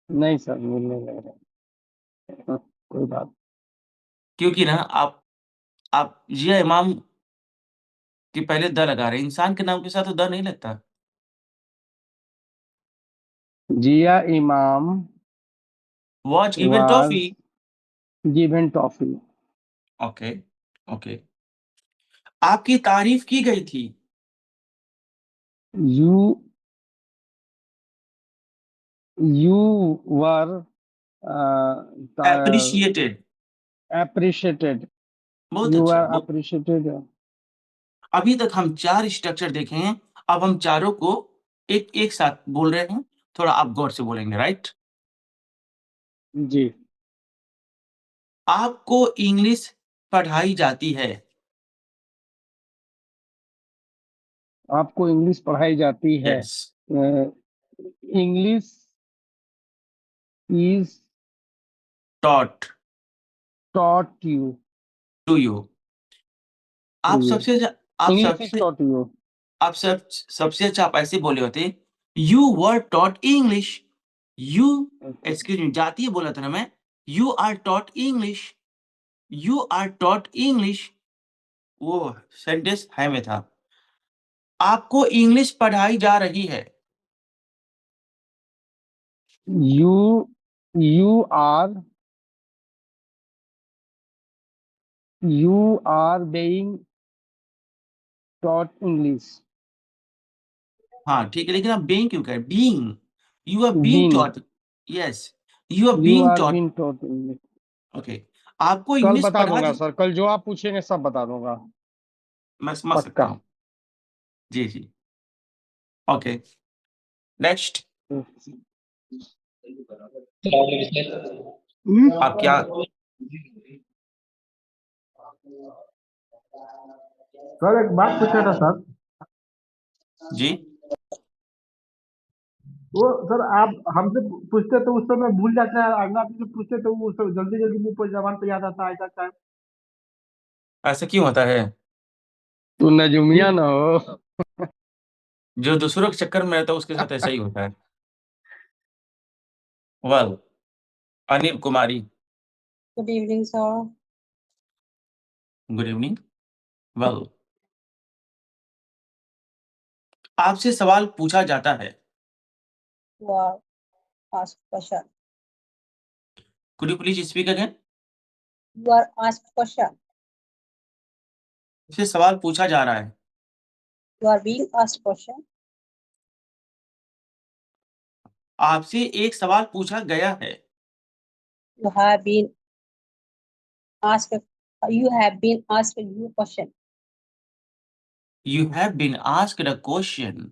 Speaker 5: नहीं सर, मिलने लग रहा है। कोई बात।
Speaker 1: क्योंकि ना आप जिया इमाम के पहले द लगा रहे हैं, इंसान के नाम के साथ तो द नहीं लगता।
Speaker 5: जिया इमाम
Speaker 1: watch given
Speaker 5: was
Speaker 1: toffee,
Speaker 5: given toffee.
Speaker 1: Okay, okay. आपकी तारीफ की गई थी,
Speaker 5: you you were
Speaker 1: appreciated,
Speaker 5: appreciated,
Speaker 1: बहुत
Speaker 5: you
Speaker 1: अच्छा।
Speaker 5: are appreciated।
Speaker 1: अभी तक हम 4 स्ट्रक्चर देखे हैं, अब हम चारों को एक एक साथ बोल रहे हैं, थोड़ा आप गौर से बोलेंगे, राइट?
Speaker 5: जी,
Speaker 1: आपको इंग्लिश पढ़ाई जाती है,
Speaker 5: आपको इंग्लिश पढ़ाई जाती है।
Speaker 1: Yes,
Speaker 5: English is
Speaker 1: taught
Speaker 5: taught you,
Speaker 1: to you. आप
Speaker 5: यू
Speaker 1: सबसे अच्छा, आप
Speaker 5: इंग्लिश इज
Speaker 1: सबसे
Speaker 5: टॉट यू।
Speaker 1: आप सबसे अच्छा आप ऐसे बोले होते, you were taught English, you, excuse me, जाती है बोला था ना मैं, you are taught English, you are taught English, वो सेंटेंस है में था। आपको इंग्लिश पढ़ाई जा रही है,
Speaker 5: you you are being taught English.
Speaker 1: हाँ ठीक है, लेकिन आप बीइंग क्यों कह रहे, being, you are being
Speaker 5: been,
Speaker 1: taught, yes, you are
Speaker 5: you
Speaker 1: being
Speaker 5: are
Speaker 1: taught,
Speaker 5: been taught English.
Speaker 1: Okay. आपको
Speaker 5: कल
Speaker 1: इंग्लिश
Speaker 5: बता
Speaker 1: पढ़ा
Speaker 5: दूंगा सर, कल जो आप पूछेंगे सब बता दूंगा,
Speaker 1: मैं समझ सकता
Speaker 5: पक्का।
Speaker 1: हूँ, जी जी, ओके। नेक्स्ट, आप क्या,
Speaker 4: सर एक बात पूछा था सर।
Speaker 1: जी,
Speaker 4: वो सर आप हमसे पूछते तो उस समय भूल जाते हैं, अगला आपसे पूछते तो वो सब जल्दी जल्दी मुंह पर जबान पे याद आता है, ऐसा क्या है?
Speaker 1: ऐसा क्यों होता है?
Speaker 5: तू नजूमिया
Speaker 4: ठीक,
Speaker 5: ना हो।
Speaker 1: जो दूसरों के चक्कर में रहता है उसके साथ ऐसा ही होता है। वेल, अनिल कुमारी,
Speaker 6: Good evening, sir.
Speaker 1: Good evening. Well, आपसे सवाल पूछा जाता है।
Speaker 6: You are asked question.
Speaker 1: Could you please speak again?
Speaker 6: You are asked question.
Speaker 1: आपसे सवाल पूछा जा रहा है।
Speaker 6: You are being asked question.
Speaker 1: आपसे एक सवाल पूछा गया है।
Speaker 6: You have been asked. You have been asked you question.
Speaker 1: You have been asked a question.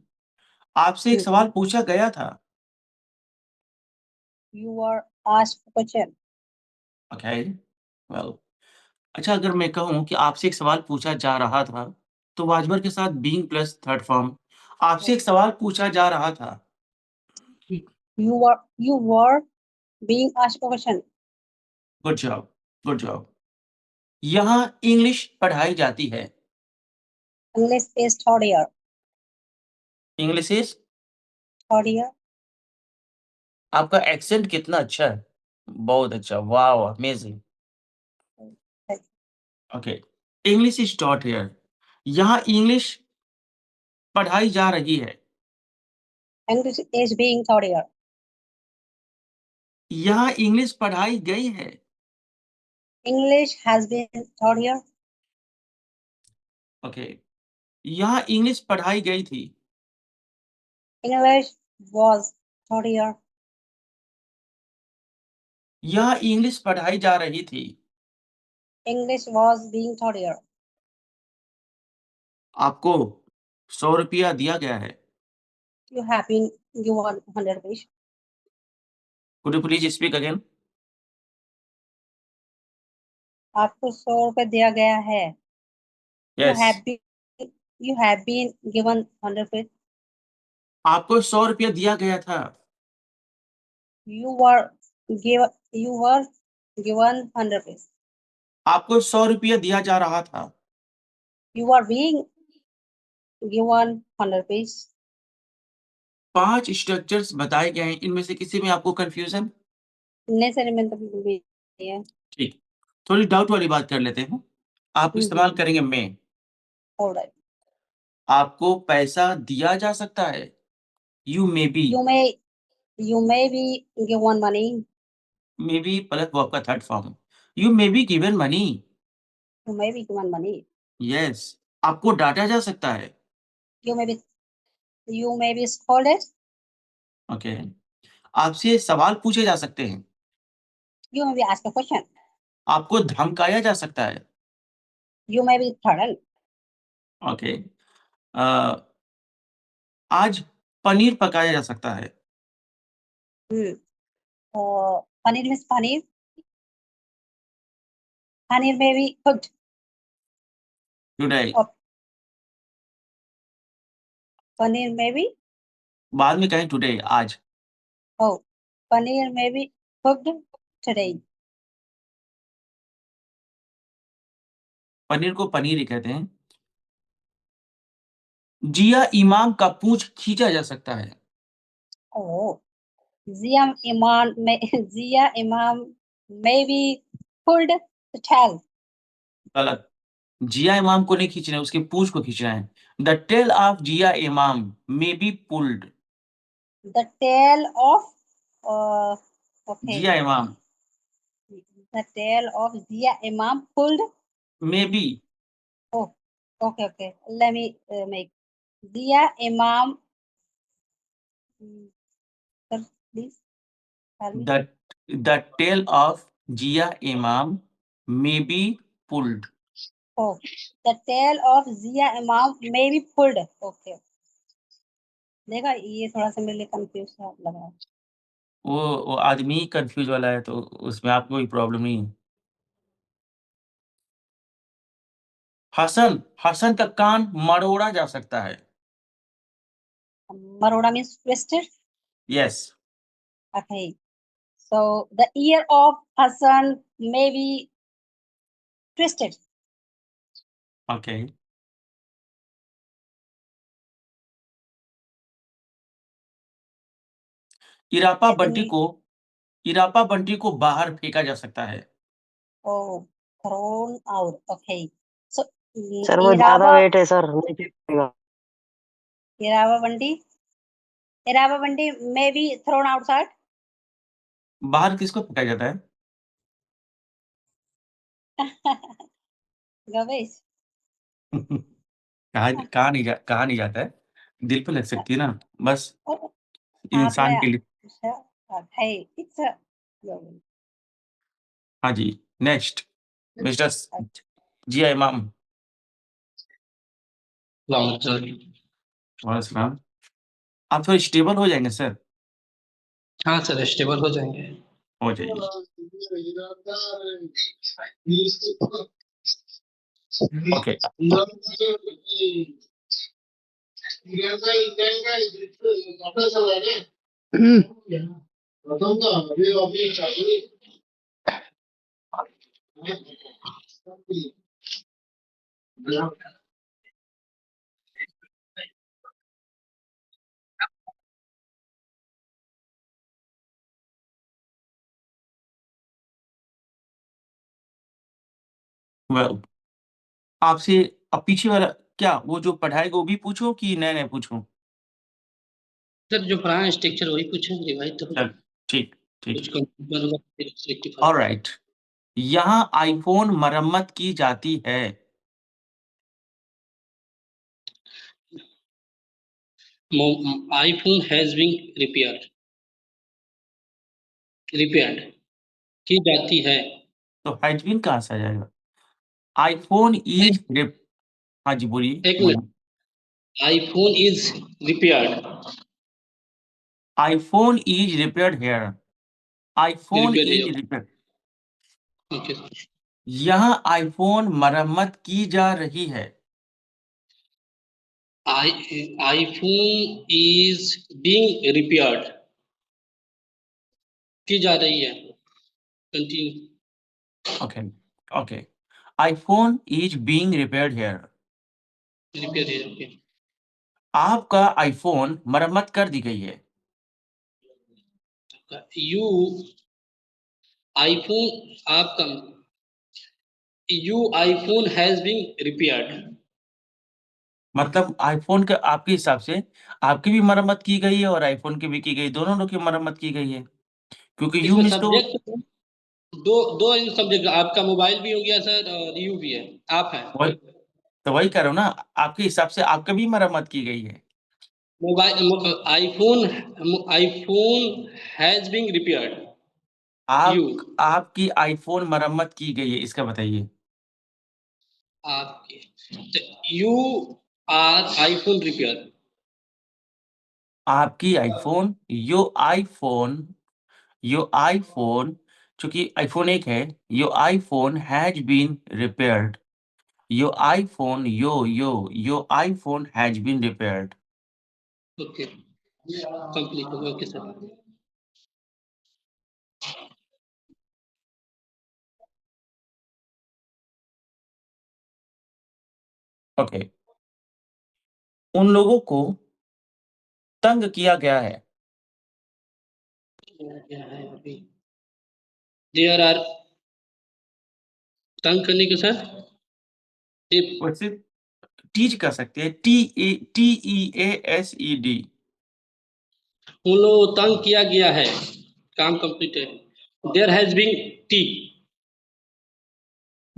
Speaker 1: आपसे एक
Speaker 6: Hmm.
Speaker 1: सवाल पूछा गया था।
Speaker 6: You are asked question.
Speaker 1: Okay, well, अच्छा, अगर मैं कहूँ कि आपसे एक सवाल पूछा जा रहा था, तो वाजबर के साथ बीइंग प्लस थर्ड फॉर्म, आपसे एक सवाल पूछा जा रहा था।
Speaker 6: You were being asked question.
Speaker 1: Good job, good job. यहाँ इंग्लिश पढ़ाई जाती है।
Speaker 6: English is third year.
Speaker 1: English is,
Speaker 6: Third year.
Speaker 1: आपका एक्सेंट कितना अच्छा है, बहुत अच्छा, wow, amazing. Okay, English is taught here. यहाँ इंग्लिश पढ़ाई जा रही है।
Speaker 6: English is being third year.
Speaker 1: यहाँ इंग्लिश पढ़ाई गई है।
Speaker 6: English has been third year.
Speaker 1: Okay, यहाँ इंग्लिश पढ़ाई गई थी।
Speaker 6: English was third year.
Speaker 1: यहाँ इंग्लिश पढ़ाई जा रही थी।
Speaker 6: English was being third year.
Speaker 1: आपको 100 रुपया दिया गया है।
Speaker 6: You have been given 100 rupees.
Speaker 1: Could you please speak again?
Speaker 6: आपको 100 रुपए दिया गया है. You
Speaker 1: yes,
Speaker 6: have been given 100 rupees.
Speaker 1: आपको 100 रुपया दिया गया था।
Speaker 6: You were given 100 rupees.
Speaker 1: आपको 100 रुपया दिया जा रहा था।
Speaker 6: You are being given 100 rupees.
Speaker 1: 5 structures बताए गए हैं, इनमें से किसी में आपको कंफ्यूजन?
Speaker 6: Necessary तो बिल्कुल भी नहीं है.
Speaker 1: ठीक, थोड़ी डाउट वाली बात कर लेते हैं। आप इस्तेमाल करेंगे मैं।
Speaker 6: Alright.
Speaker 1: आपको पैसा दिया जा सकता है। You may be,
Speaker 6: You may be given money.
Speaker 1: May be plus verb का third form. You may be given money.
Speaker 6: You may be given money.
Speaker 1: Yes, आपको डांटा जा सकता है।
Speaker 6: You may be scolded.
Speaker 1: Okay, आपसे सवाल पूछे जा सकते हैं।
Speaker 6: You may be asked a question.
Speaker 1: आपको धमकाया जा सकता है।
Speaker 6: You may be threatened.
Speaker 1: Okay, आज पनीर पकाया जा सकता है।
Speaker 6: Paneer means paneer. Paneer may be cooked.
Speaker 1: Today,
Speaker 6: Or paneer may be
Speaker 1: बाद में कहें टुडे, आज।
Speaker 6: paneer may be cooked today.
Speaker 1: Paneer को पनीर ही कहते हैं। जिया इमाम का पूंछ खींचा जा सकता है।
Speaker 6: Oh, Zia Imam may be pulled to tell.
Speaker 1: गलत, जिया इमाम को नहीं खींचना है, उसके पूंछ को खींचना है। The tail of Zia Imam may be pulled.
Speaker 6: The tail of okay.
Speaker 1: जिया इमाम
Speaker 6: The tail of Zia Imam pulled.
Speaker 1: May be,
Speaker 6: Oh, okay. Let me make Zia Imam. Sir, please tell me.
Speaker 1: The tail of Zia Imam may be pulled.
Speaker 6: Oh, the tail of Zia Imam may be pulled. Okay. देखा, ये थोड़ा सा मेरे लिए confuse लग रहा है.
Speaker 1: वो आदमी कंफ्यूज वाला है, तो उसमें आपको कोई प्रॉब्लम नहीं है। हसन का कान मरोड़ा जा सकता है।
Speaker 6: Maroda means twisted.
Speaker 1: Yes,
Speaker 6: Okay. So the ear of Hassan may be twisted.
Speaker 1: Okay, इरापा
Speaker 6: ऐसे
Speaker 1: बंटी
Speaker 6: नहीं।
Speaker 1: को इरापा बंटी को बाहर फेंका जा सकता है।
Speaker 6: Oh, thrown out, okay. So
Speaker 7: sir वो ज्यादा
Speaker 6: इरावा
Speaker 7: वेट है सर, नीचे गिरेगा।
Speaker 6: इरावा बंटी इरावा Bunty may be thrown outside.
Speaker 1: बाहर किसको फेंका जाता है?
Speaker 6: गवेश।
Speaker 1: कहा नहीं जाता है, दिल पे लग सकती है ना, बस
Speaker 6: आपने
Speaker 1: इंसान के लिए।
Speaker 6: अच्छा, है इट्स
Speaker 1: हाँ जी, नेक्स्ट मिस्टर जिया इमाम।
Speaker 2: सर।
Speaker 1: वालेकुम सलाम। आप थोड़े स्टेबल हो जाएंगे सर?
Speaker 2: हाँ सर, स्टेबल हो जाएंगे।
Speaker 1: हो जाइए। ओके, well, आपसे अब पीछे वाला क्या वो जो पढ़ाएगा वो भी पूछो कि नए नए पूछूं?
Speaker 2: सर जो पुराना स्ट्रक्चर वही पूछें, रिवाइज तो
Speaker 1: चल, ठीक ठीक।
Speaker 2: कुछ कंफ्यूजन होगा फिर रेक्टिफाई।
Speaker 1: ऑलराइट, यहाँ आईफोन मरम्मत की जाती है।
Speaker 2: आईफोन हैज बीन रिपेयर्ड की जाती है।
Speaker 1: तो हैजबीन कहाँ से आ जाएगा? आईफोन इज रिप हाँ जी, बोलिए
Speaker 2: एक मिनट,
Speaker 1: बोलिए।
Speaker 2: IPhone is repaired.
Speaker 1: IPhone is repaired here. IPhone
Speaker 2: repair है,
Speaker 1: इज रिपेयर्ड।
Speaker 2: ओके।
Speaker 1: यहाँ आईफोन मरम्मत की जा रही है।
Speaker 2: आईफोन इज बीइंग रिपेयर्ड की जा रही है। Continue.
Speaker 1: Okay okay, iPhone is being repaired here.
Speaker 2: Repair है, ओके।
Speaker 1: आपका आईफोन मरम्मत कर दी गई है।
Speaker 2: यू आईफोन आपका you iPhone has been repaired.
Speaker 1: मतलब आईफोन के आपके हिसाब से आपकी भी मरम्मत की गई है और आईफोन की भी की गई, दोनों लोग की मरम्मत की गई है, क्योंकि यू
Speaker 2: इसमें
Speaker 1: मीन्स तो
Speaker 2: सब्जेक्ट दो दो सब्जेक्ट, आपका मोबाइल भी हो गया सर और यू भी है, आप हैं।
Speaker 1: वही तो वही कह रहा हूँ ना, आपके हिसाब से आपकी भी मरम्मत की गई है।
Speaker 2: Mobile iPhone has been repaired. You
Speaker 1: आपकी आईफोन मरम्मत की गई है, इसका बताइए।
Speaker 2: आपके यू आर आईफोन रिपेयर।
Speaker 1: आपकी आईफोन योर आईफोन चूंकि आईफोन एक है, your iPhone has been repaired. Your iPhone has been repaired.
Speaker 2: Okay, complete हो गया, ओके सर।
Speaker 1: ओके, उन लोगों को तंग किया गया है।
Speaker 2: क्या है अभी? देयर आर तंग करने के सर।
Speaker 1: वैसे टीच कर सकते हैं, TEASED।
Speaker 2: उन लोगों को तंग किया गया है, काम कंप्लीट है। There has been tea.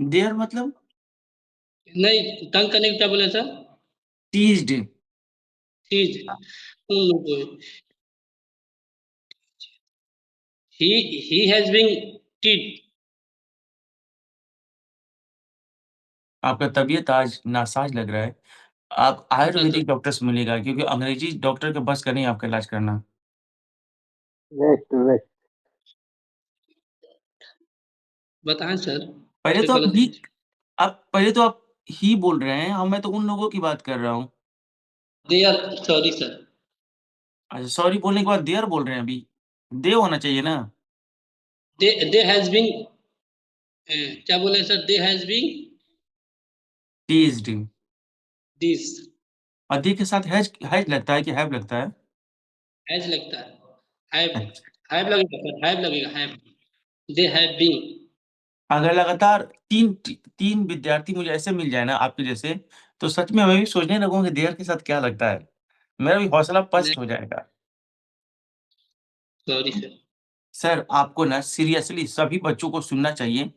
Speaker 1: There मतलब
Speaker 2: नहीं, तंग करने को क्या बोले सर?
Speaker 1: टीज्ड।
Speaker 2: चीज उन लोगों को ही हैज बीन टीड।
Speaker 1: आपका तबीयत आज नासाज लग रहा है। आप आयुर्वेदिक डॉक्टर से मिलेगा, क्योंकि अंग्रेजी डॉक्टर के बस का नहीं आपका इलाज करना।
Speaker 7: Waste waste.
Speaker 2: बताएं सर।
Speaker 1: पहले
Speaker 2: फिर
Speaker 1: तो
Speaker 2: गलत है।
Speaker 1: आप ही बोल रहे हैं, मैं तो उन लोगों की बात कर रहा हूँ।
Speaker 2: There, sorry sir.
Speaker 1: अच्छा, सॉरी बोलने के बाद देयर बोल रहे हैं अभी? दे होना चाहिए ना।
Speaker 2: दे हैज बीन, क्या बोले sir? They has been
Speaker 1: teased.
Speaker 2: This.
Speaker 1: और दे के साथ हैज हैज लगता है कि हैव लगता है?
Speaker 2: हैज लगता है। हैव लगेगा सर, हैव लगेगा, हैव, दे हैव बीन।
Speaker 1: अगर लगातार तीन विद्यार्थी मुझे ऐसे मिल जाए ना आपके जैसे, तो सच में मैं भी सोचने लगूंगा कि देयर के साथ क्या लगता है। मेरा भी हौसला पस्त हो जाएगा।
Speaker 2: Sorry sir.
Speaker 1: सर आपको ना सीरियसली सभी बच्चों को सुनना चाहिए,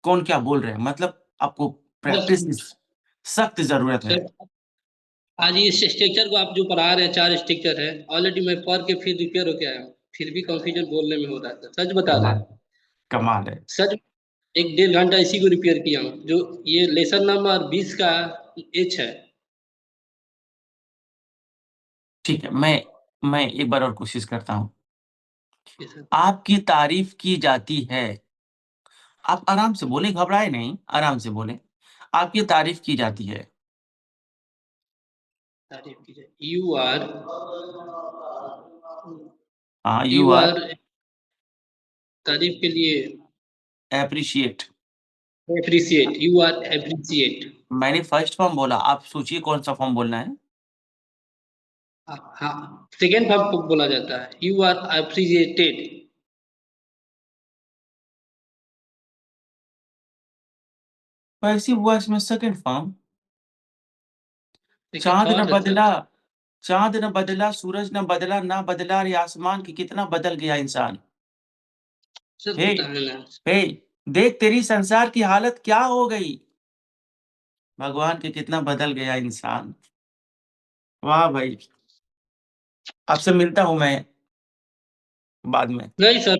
Speaker 1: कौन क्या बोल रहे हैं, मतलब आपको प्रैक्टिस की सख्त जरूरत है।
Speaker 2: सर आज ये स्ट्रक्चर को आप जो पढ़ा रहे हैं, 4 स्ट्रक्चर है, ऑलरेडी मैं पढ़ के फिर रिपेयर होके आया हूँ, फिर भी कंफ्यूजन बोलने में हो रहा था, सच बता रहे
Speaker 1: कमाल,
Speaker 2: हैं।
Speaker 1: कमाल है।
Speaker 2: सच, 1-1.5 घंटा इसी को रिपेयर किया हूँ, जो ये लेसन नंबर 20 का एच है।
Speaker 1: ठीक है, मैं एक बार और कोशिश करता हूँ।
Speaker 2: ये सर,
Speaker 1: आपकी तारीफ की जाती है, आप आराम से बोले, घबराए नहीं, आराम से बोले। आपकी तारीफ की जाती है।
Speaker 2: तारीफ कीजिए। यू आर,
Speaker 1: हाँ,
Speaker 2: यू
Speaker 1: यू आर
Speaker 2: आर, तारीफ के लिए
Speaker 1: appreciate.
Speaker 2: Appreciate, you are appreciate.
Speaker 1: मैंने फर्स्ट फॉर्म बोला, आप सोचिए कौन सा फॉर्म बोलना है।
Speaker 2: हाँ, सेकेंड फॉर्म को बोला जाता है, you are appreciated.
Speaker 1: Passive voice में सेकंड फॉर्म।
Speaker 2: देखिए
Speaker 1: चांद न
Speaker 2: थर्ड है सर।
Speaker 1: बदला, चांद न बदला, सूरज न बदला, ना बदला रे आसमान की, कितना बदल गया इंसान।
Speaker 2: सर
Speaker 1: हे,
Speaker 2: बताए ना।
Speaker 1: हे, देख तेरी संसार की हालत क्या हो गई, भगवान के कितना बदल गया इंसान। वाह भाई, आपसे मिलता हूं मैं बाद में।
Speaker 2: नहीं सर,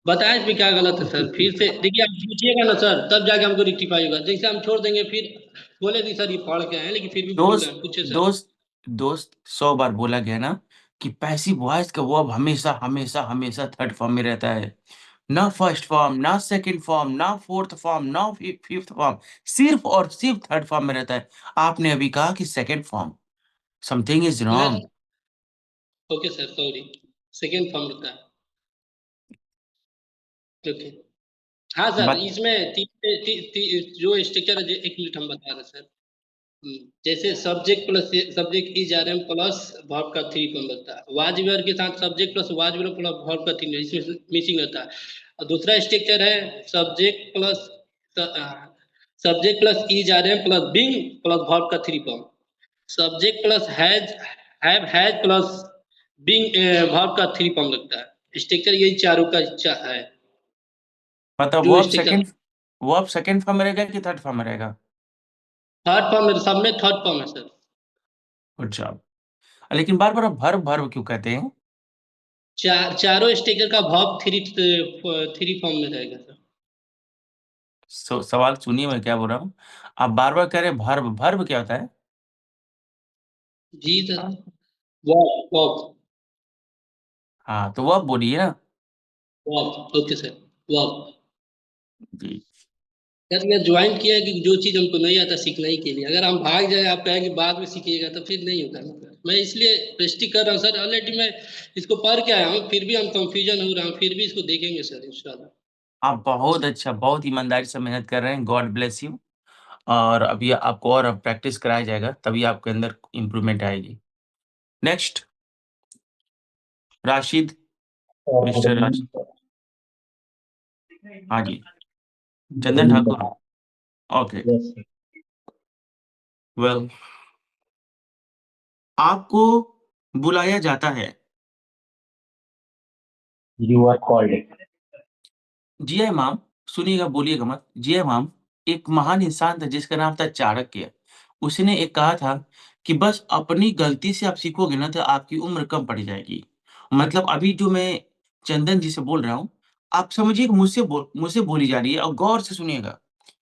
Speaker 2: बताए भी क्या गलत है सर, फिर से देखिए, आप पूछिएगा ना सर, तब जाके हमको रिक्टिफाई होगा। जैसे हम छोड़ देंगे फिर बोले कि सर ये पढ़ के आए हैं, लेकिन फिर भी भूल रहे
Speaker 1: दोस्त
Speaker 2: हैं, पूछे सर।
Speaker 1: दोस्त दोस्त, 100 बार बोला गया ना कि पैसिव वॉइस का वर्ब हमेशा हमेशा हमेशा थर्ड फॉर्म में रहता है। ना फर्स्ट फॉर्म, ना सेकंड फॉर्म, ना फोर्थ फॉर्म, ना फिफ्थ फॉर्म, सिर्फ और सिर्फ थर्ड फॉर्म में रहता है। आपने अभी कहा कि second form, something is wrong.
Speaker 2: Okay sir, sorry, second form होता है। ओके। हाँ सर,
Speaker 1: बट
Speaker 2: इसमें जो स्ट्रक्चर है, 1 मिनट हम बता रहे हैं सर। जैसे subject plus subject is are am plus verb का 3 फॉर्म बनता है, वाज वेयर के साथ subject plus was were plus verb का 3, इसमें मिसिंग रहता है। और दूसरा स्ट्रक्चर है subject plus is are am plus being plus verb का 3 form, subject plus has plus being verb का 3 फॉर्म लगता है। स्ट्रक्चर यही चारों का है,
Speaker 1: मतलब
Speaker 2: जो स्ट्रक्चर
Speaker 1: वर्ब सेकंड फॉर्म में रहेगा कि थर्ड फॉर्म में रहेगा?
Speaker 2: थर्ड फॉर्म में, सब में थर्ड फॉर्म है सर।
Speaker 1: Good job. लेकिन बार बार भर्व भर्व क्यों कहते हैं?
Speaker 2: चारों स्ट्रक्चर का वर्ब थ्री फॉर्म में रहेगा सर।
Speaker 1: सवाल सुनिए, मैं क्या बोल रहा हूँ। आप बार बार कह रहे हैं भर्व, भर्व क्या होता है?
Speaker 2: जी सर, वर्ब वर्ब
Speaker 1: हाँ, तो वो आप बोलिए ना।
Speaker 2: Verb, okay sir, verb.
Speaker 1: जी।
Speaker 2: सर ये ज्वाइन किया है कि जो चीज हमको नहीं आता सीखना ही के लिए, अगर हम भाग जाए, आप कहें कि बाद में सीखिएगा, तो फिर नहीं होगा ना सर। मैं इसलिए प्रेस्टिक कर रहा हूँ सर, ऑलरेडी मैं इसको पढ़ के आया हूँ, फिर भी हम कंफ्यूजन हो रहा हूँ, फिर भी इसको देखेंगे सर इंशाल्लाह।
Speaker 1: आप बहुत अच्छा, बहुत ईमानदारी से मेहनत कर रहे हैं, गॉड ब्लेस यू। और अभी आपको और प्रैक्टिस कराया जाएगा, तभी आपके अंदर इम्प्रूवमेंट आएगी। Next, Rashid, mister Rashid. हाँ जी, चंदन ठाकुर। ओके, वेल, आपको बुलाया जाता है।
Speaker 7: You are called.
Speaker 1: जी हाँ इमाम, सुनिएगा, बोलिएगा मत। जी हाँ इमाम, एक महान इंसान था जिसका नाम था चाणक्य। उसने एक कहा था कि बस अपनी गलती से आप सीखोगे ना, तो आपकी उम्र कम पड़ जाएगी। मतलब अभी जो मैं चंदन जी से बोल रहा हूँ, आप समझिए कि मुझसे बोली जा रही है, और गौर से सुनिएगा।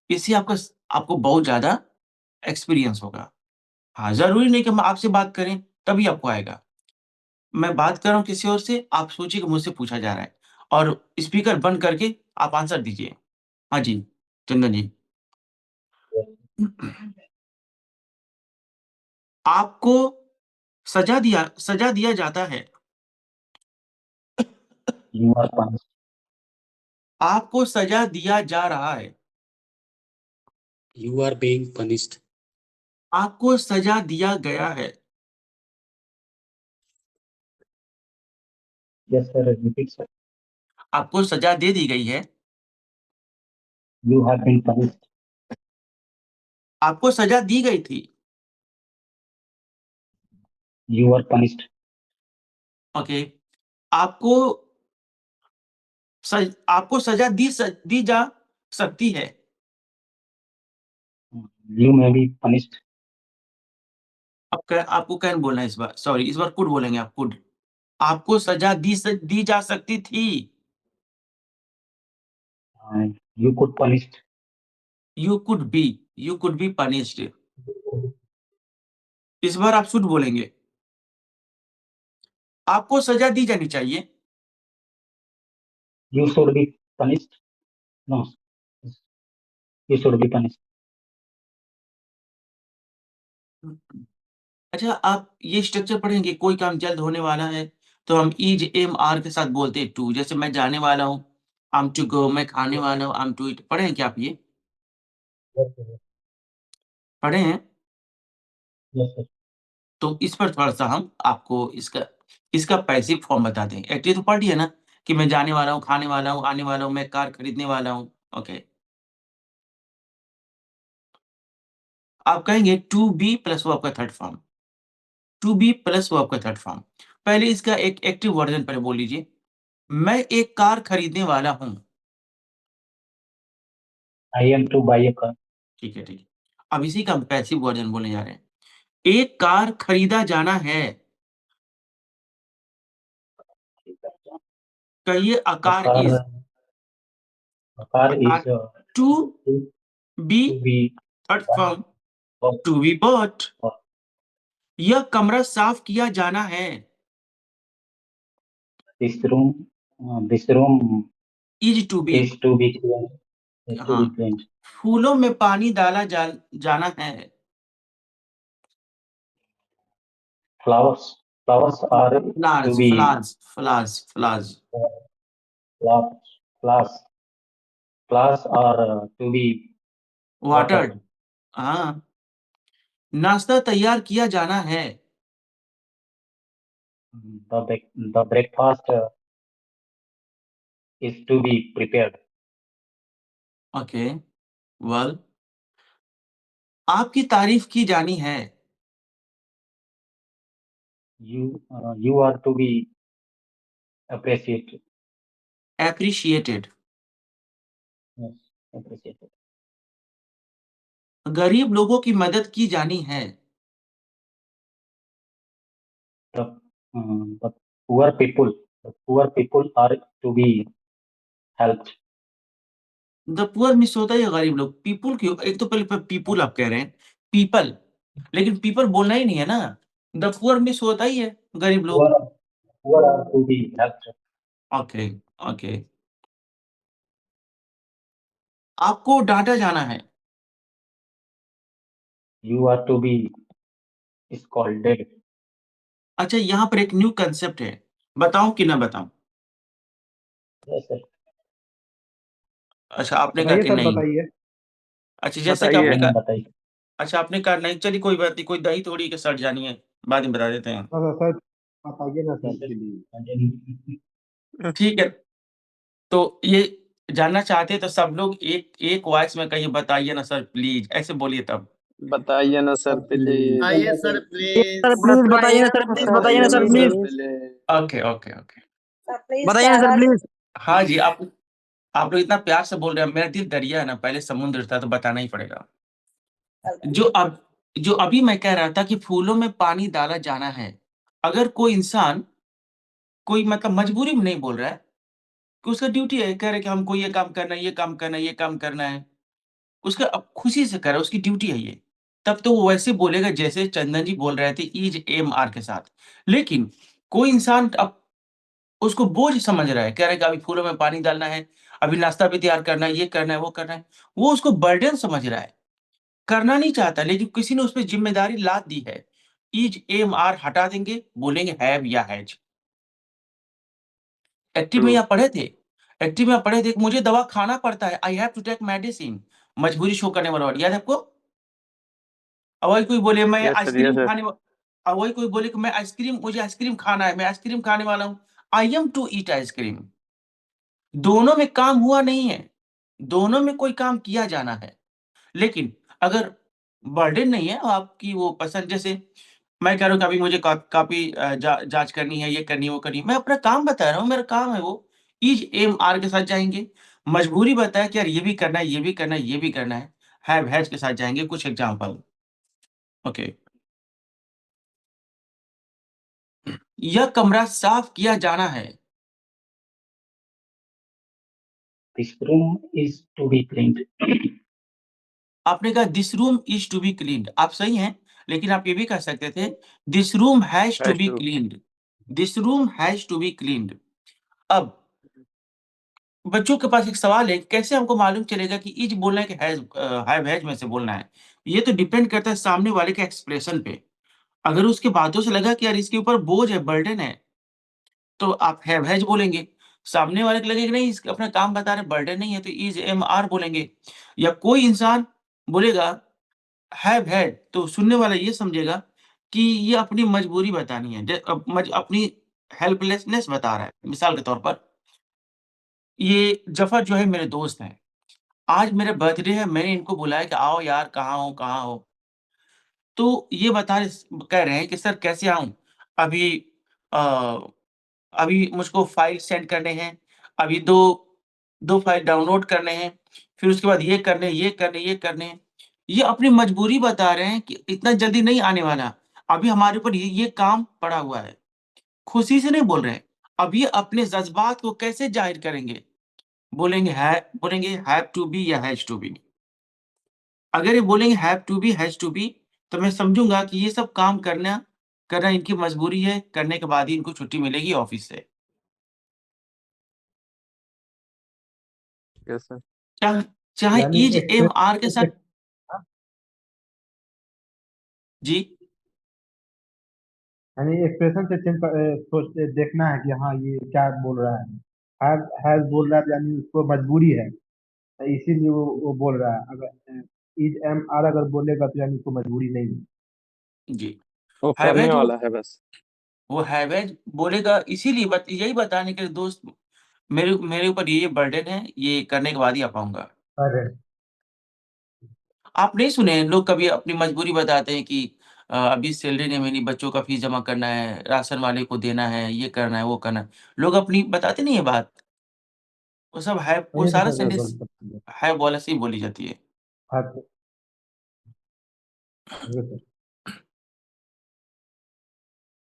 Speaker 1: इससे आपको बहुत ज़्यादा एक्सपीरियंस होगा। हाँ, ज़रूरी नहीं कि हम आपसे बात करें तभी आपको आएगा। मैं बात कर रहा हूँ किसी और से, आप सोचिए कि मुझसे पूछा जा रहा है, और स्पीकर बंद करके आप आंसर दीजिए। हाँ जी, चंदन जी। आपको सजा दिया जाता है।
Speaker 7: You are punished.
Speaker 1: आपको सजा दिया जा रहा है।
Speaker 8: You are being punished.
Speaker 1: आपको सजा दिया गया है।
Speaker 7: Yes, sir. Repeat, sir.
Speaker 1: आपको सजा दे दी गई है।
Speaker 7: You have been punished.
Speaker 1: आपको सजा दी गई थी।
Speaker 7: You are punished.
Speaker 1: ओके। आपको आपको सजा दी जा सकती है।
Speaker 7: You may be punished.
Speaker 1: आपको कैन बोलना है इस बार, सॉरी इस बार कुड बोलेंगे आप, कुड। आपको सजा दी जा सकती थी।
Speaker 7: You could punished.
Speaker 1: You could be punished. इस बार आप शुड बोलेंगे। आपको सजा दी जानी चाहिए।
Speaker 7: You should be punished. No. You should be punished.
Speaker 1: अच्छा, आप ये स्ट्रक्चर पढ़ेंगे, कोई काम जल्द होने वाला है तो हम इज एम आर के साथ बोलते हैं टू। जैसे मैं जाने वाला हूँ, आम टू गो, मैं खाने वाला हूँ, आम टू इट। पढ़े हैं क्या आप ये?
Speaker 7: Yes, sir.
Speaker 1: पढ़े हैं?
Speaker 7: Yes, sir.
Speaker 1: तो इस पर थोड़ा-सा हम आपको इसका पैसिव फॉर्म बताते हैं। एक्टिव तो पढ़ लिया ना कि मैं जाने वाला हूँ, खाने वाला हूँ, आने वाला हूँ, मैं कार खरीदने वाला हूँ। ओके। आप कहेंगे टू बी प्लस वर्ब का third form. To be plus verb का थर्ड फॉर्म। पहले इसका एक एक्टिव वर्जन पहले बोल लीजिए। मैं एक कार खरीदने वाला हूँ।
Speaker 7: I am to buy a car.
Speaker 1: ठीक है, ठीक है। अब इसी का हम पैसिव वर्जन बोलने जा रहे हैं। एक कार खरीदा जाना है। कहिए
Speaker 7: A
Speaker 1: आकार
Speaker 7: car.
Speaker 1: Is.
Speaker 7: A car is
Speaker 1: to
Speaker 7: to
Speaker 1: be
Speaker 7: be
Speaker 1: third form
Speaker 7: bought.
Speaker 1: To be bought.
Speaker 7: Bought.
Speaker 1: यह कमरा साफ किया जाना है।
Speaker 7: This room
Speaker 1: is to be.
Speaker 7: is to be cleaned. Is to
Speaker 1: हाँ।
Speaker 7: be cleaned.
Speaker 1: फूलों में पानी डाला जाना है।
Speaker 7: Flowers are to
Speaker 1: flowers
Speaker 7: be
Speaker 1: flowers flowers flowers
Speaker 7: flowers are to be
Speaker 1: watered.
Speaker 7: watered.
Speaker 1: हाँ। नाश्ता तैयार किया जाना है।
Speaker 7: The breakfast is to be prepared.
Speaker 1: Okay. Well, आपकी तारीफ की जानी है।
Speaker 7: You are to be appreciated.
Speaker 1: Appreciated.
Speaker 7: Yes, appreciated.
Speaker 1: गरीब लोगों की मदद की जानी है।
Speaker 7: The poor people are to be helped.
Speaker 1: The poor miss होता है या गरीब लोग? पीपुल क्यों? एक तो पहले पीपुल आप कह रहे हैं, पीपल, लेकिन पीपल बोलना ही नहीं है ना। द पुअर मिस होता ही है, गरीब लोग।
Speaker 7: Poor are to be helped.
Speaker 1: Okay, okay. आपको डांटा जाना है।
Speaker 7: You are to be scolded.
Speaker 1: अच्छा, यहाँ पर एक न्यू कंसेप्ट है, बताऊं कि ना बताऊं?
Speaker 7: Yes, sir.
Speaker 1: अच्छा, आपने कहा
Speaker 4: बताइए
Speaker 1: कि
Speaker 4: सर,
Speaker 1: नहीं।
Speaker 4: बताइए।
Speaker 1: अच्छा, जैसे कि
Speaker 5: बताइए।
Speaker 1: आपने कहा,
Speaker 7: बताइए।
Speaker 1: अच्छा आपने कहा नहीं, चलिए कोई बात नहीं, कोई दही थोड़ी के सट जानी है, बाद में बता देते हैं।
Speaker 4: सर बताइए ना सर प्लीज।
Speaker 1: ठीक है, तो ये जानना चाहते हैं तो सब लोग एक वॉइस में कहिए, बताइए ना सर प्लीज, ऐसे बोलिए तब।
Speaker 5: बताइए ना सर प्लीज।
Speaker 3: आइए सर प्लीज।
Speaker 8: सर प्लीज बताइए ना सर, प्लीज बताइए ना sir please,
Speaker 1: okay, okay, okay.
Speaker 6: Sir please
Speaker 8: बताइए ना सर प्लीज।
Speaker 1: हाँ जी, आप लोग इतना प्यार से बोल रहे हैं, मेरा दिल दरिया है ना, पहले समुद्र था, तो बताना ही पड़ेगा। जो अभी मैं कह रहा था कि फूलों में पानी डाला जाना है, अगर कोई इंसान कोई मतलब मजबूरी में नहीं बोल रहा है कि उसका ड्यूटी है, कह रहा है कि हमको ये काम करना है, ये काम करना है, ये काम करना है, उसका अब खुशी से कर रहा है, उसकी ड्यूटी है ये, तब तो वो वैसे बोलेगा जैसे चंदन जी बोल रहे थे इज एम आर के साथ। लेकिन कोई इंसान अब उसको बोझ समझ रहा है, कह रहा है कि अभी फूलों में पानी डालना है, अभी नाश्ता भी तैयार करना है, ये करना है, वो करना है, वो उसको बर्डन समझ रहा है, करना नहीं चाहता, लेकिन किसी ने उस पे ज़िम्मेदारी लाद दी है। इज एम आर हटा देंगे, बोलेंगे हैव या हैज। एक्टिव में यहाँ पढ़े थे, एक्टिव में पढ़े थे कि मुझे दवा खाना पड़ता है, I have to take medicine, मजबूरी शो करने वाला वर्ड याद है आपको? अब वही कोई बोले मैं
Speaker 5: yes sir,
Speaker 1: ice cream
Speaker 5: yes sir.
Speaker 1: खाने वा अब वही कोई बोले कि मैं आइसक्रीम मुझे आइसक्रीम खाना है, मैं आइसक्रीम खाने वाला हूँ, I am to eat ice cream. दोनों में काम हुआ नहीं है, दोनों में कोई काम किया जाना है। लेकिन अगर बर्डन नहीं है आपकी वो पसंद, जैसे मैं कह रहा हूँ कि अभी मुझे काफ़ी जाँच करनी है, ये करनी है, वो करनी है। मैं अपना काम बता रहा हूँ, मेरा काम है वो। इज़, एम, आर के साथ जाएँगे। मजबूरी बताया कि यार ये भी करना है, ये भी करना है, ये भी करना है। हैव, हैज़ के साथ जाएँगे। कुछ एग्ज़ाम्पल। ओके। यह कमरा साफ किया जाना है।
Speaker 7: This room is to be cleaned.
Speaker 1: आपने कहा this room is to be cleaned. आप सही हैं, लेकिन आप ये भी कह सकते थे this room has to
Speaker 9: has
Speaker 1: be
Speaker 9: to.
Speaker 1: Cleaned. This room has to be cleaned. अब बच्चों के पास एक सवाल है, कैसे हमको मालूम चलेगा कि इज़ बोलना है कि हैव, हैज़ में से बोलना है? ये तो डिपेंड करता है सामने वाले के एक्सप्रेशन पे। अगर उसकी बातों से लगा कि यार इसके ऊपर बोझ है, बर्डन है, तो आप हैव, हैज़ बोलेंगे। सामने वाले को लगेगा कि नहीं इसका अपना काम बता रहे, बर्डन नहीं है, तो इज़, एम, आर बोलेंगे। या कोई इंसान बोलेगा हैव, हैड, तो सुनने वाला ये समझेगा कि ये अपनी मजबूरी बतानी है, अपनी हेल्पलेसनेस बता रहा है। मिसाल के तौर पर, ये जफ़र जो है मेरे दोस्त हैं। आज मेरा बर्थडे है, मैंने इनको बुलाया कि आओ यार, कहाँ हो, कहाँ हो? तो ये कह रहे हैं कि सर कैसे आऊँ? अभी अ, अभी मुझको फ़ाइल सेंड करने हैं, अभी 2 फ़ाइल डाउनलोड करने हैं, फिर उसके बाद ये करने, ये करने, ये करने। ये अपनी मजबूरी बता रहे हैं कि इतना जल्दी नहीं आने वाला, अभी हमारे ऊपर ये काम पड़ा हुआ है। खुशी से नहीं बोल रहे हैं। अब ये अपने जज़्बात को कैसे ज़ाहिर करेंगे? बोलेंगे हैव टू बी या हैज़ टू बी। अगर ये बोलेंगे have to be, has to be, तो मैं समझूँगा कि ये सब काम करना इनकी मजबूरी है, करने के बाद ही इनको छुट्टी मिलेगी ऑफ़िस से।
Speaker 9: Yes sir.
Speaker 1: चाहे चाहे
Speaker 4: यानी
Speaker 1: इज़, एम, आर के साथ। जी,
Speaker 4: यानी एक्सप्रेशन से सोच देखना है कि हाँ ये क्या बोल रहा है। हैज बोल रहा है, यानी उसको मजबूरी है, तो इसीलिए वो बोल रहा है। अगर इज एम आर अगर बोलेगा तो यानी उसको मजबूरी नहीं है।
Speaker 1: जी।
Speaker 9: वो करने
Speaker 1: हैवेज वो
Speaker 9: वाला है बस।
Speaker 1: वो हैवेज बोलेगा इसीलिए यही बताने के लिए दोस्त मेरे मेरे ऊपर ये बर्डन है, ये करने के बाद ही आ पाऊँगा।
Speaker 4: अरे
Speaker 1: आप नहीं सुने लोग कभी अपनी मजबूरी बताते हैं कि अभी सैलरी नहीं मिली, बच्चों का फीस जमा करना है, राशन वाले को देना है, ये करना है, वो करना है। लोग अपनी बताते नहीं है बात। वो
Speaker 4: ये तो
Speaker 1: सारा
Speaker 4: सर
Speaker 1: सेंटेंस
Speaker 4: गलत है।
Speaker 1: है वाला से ही बोली जाती है।
Speaker 4: हाँ, तो- ये तो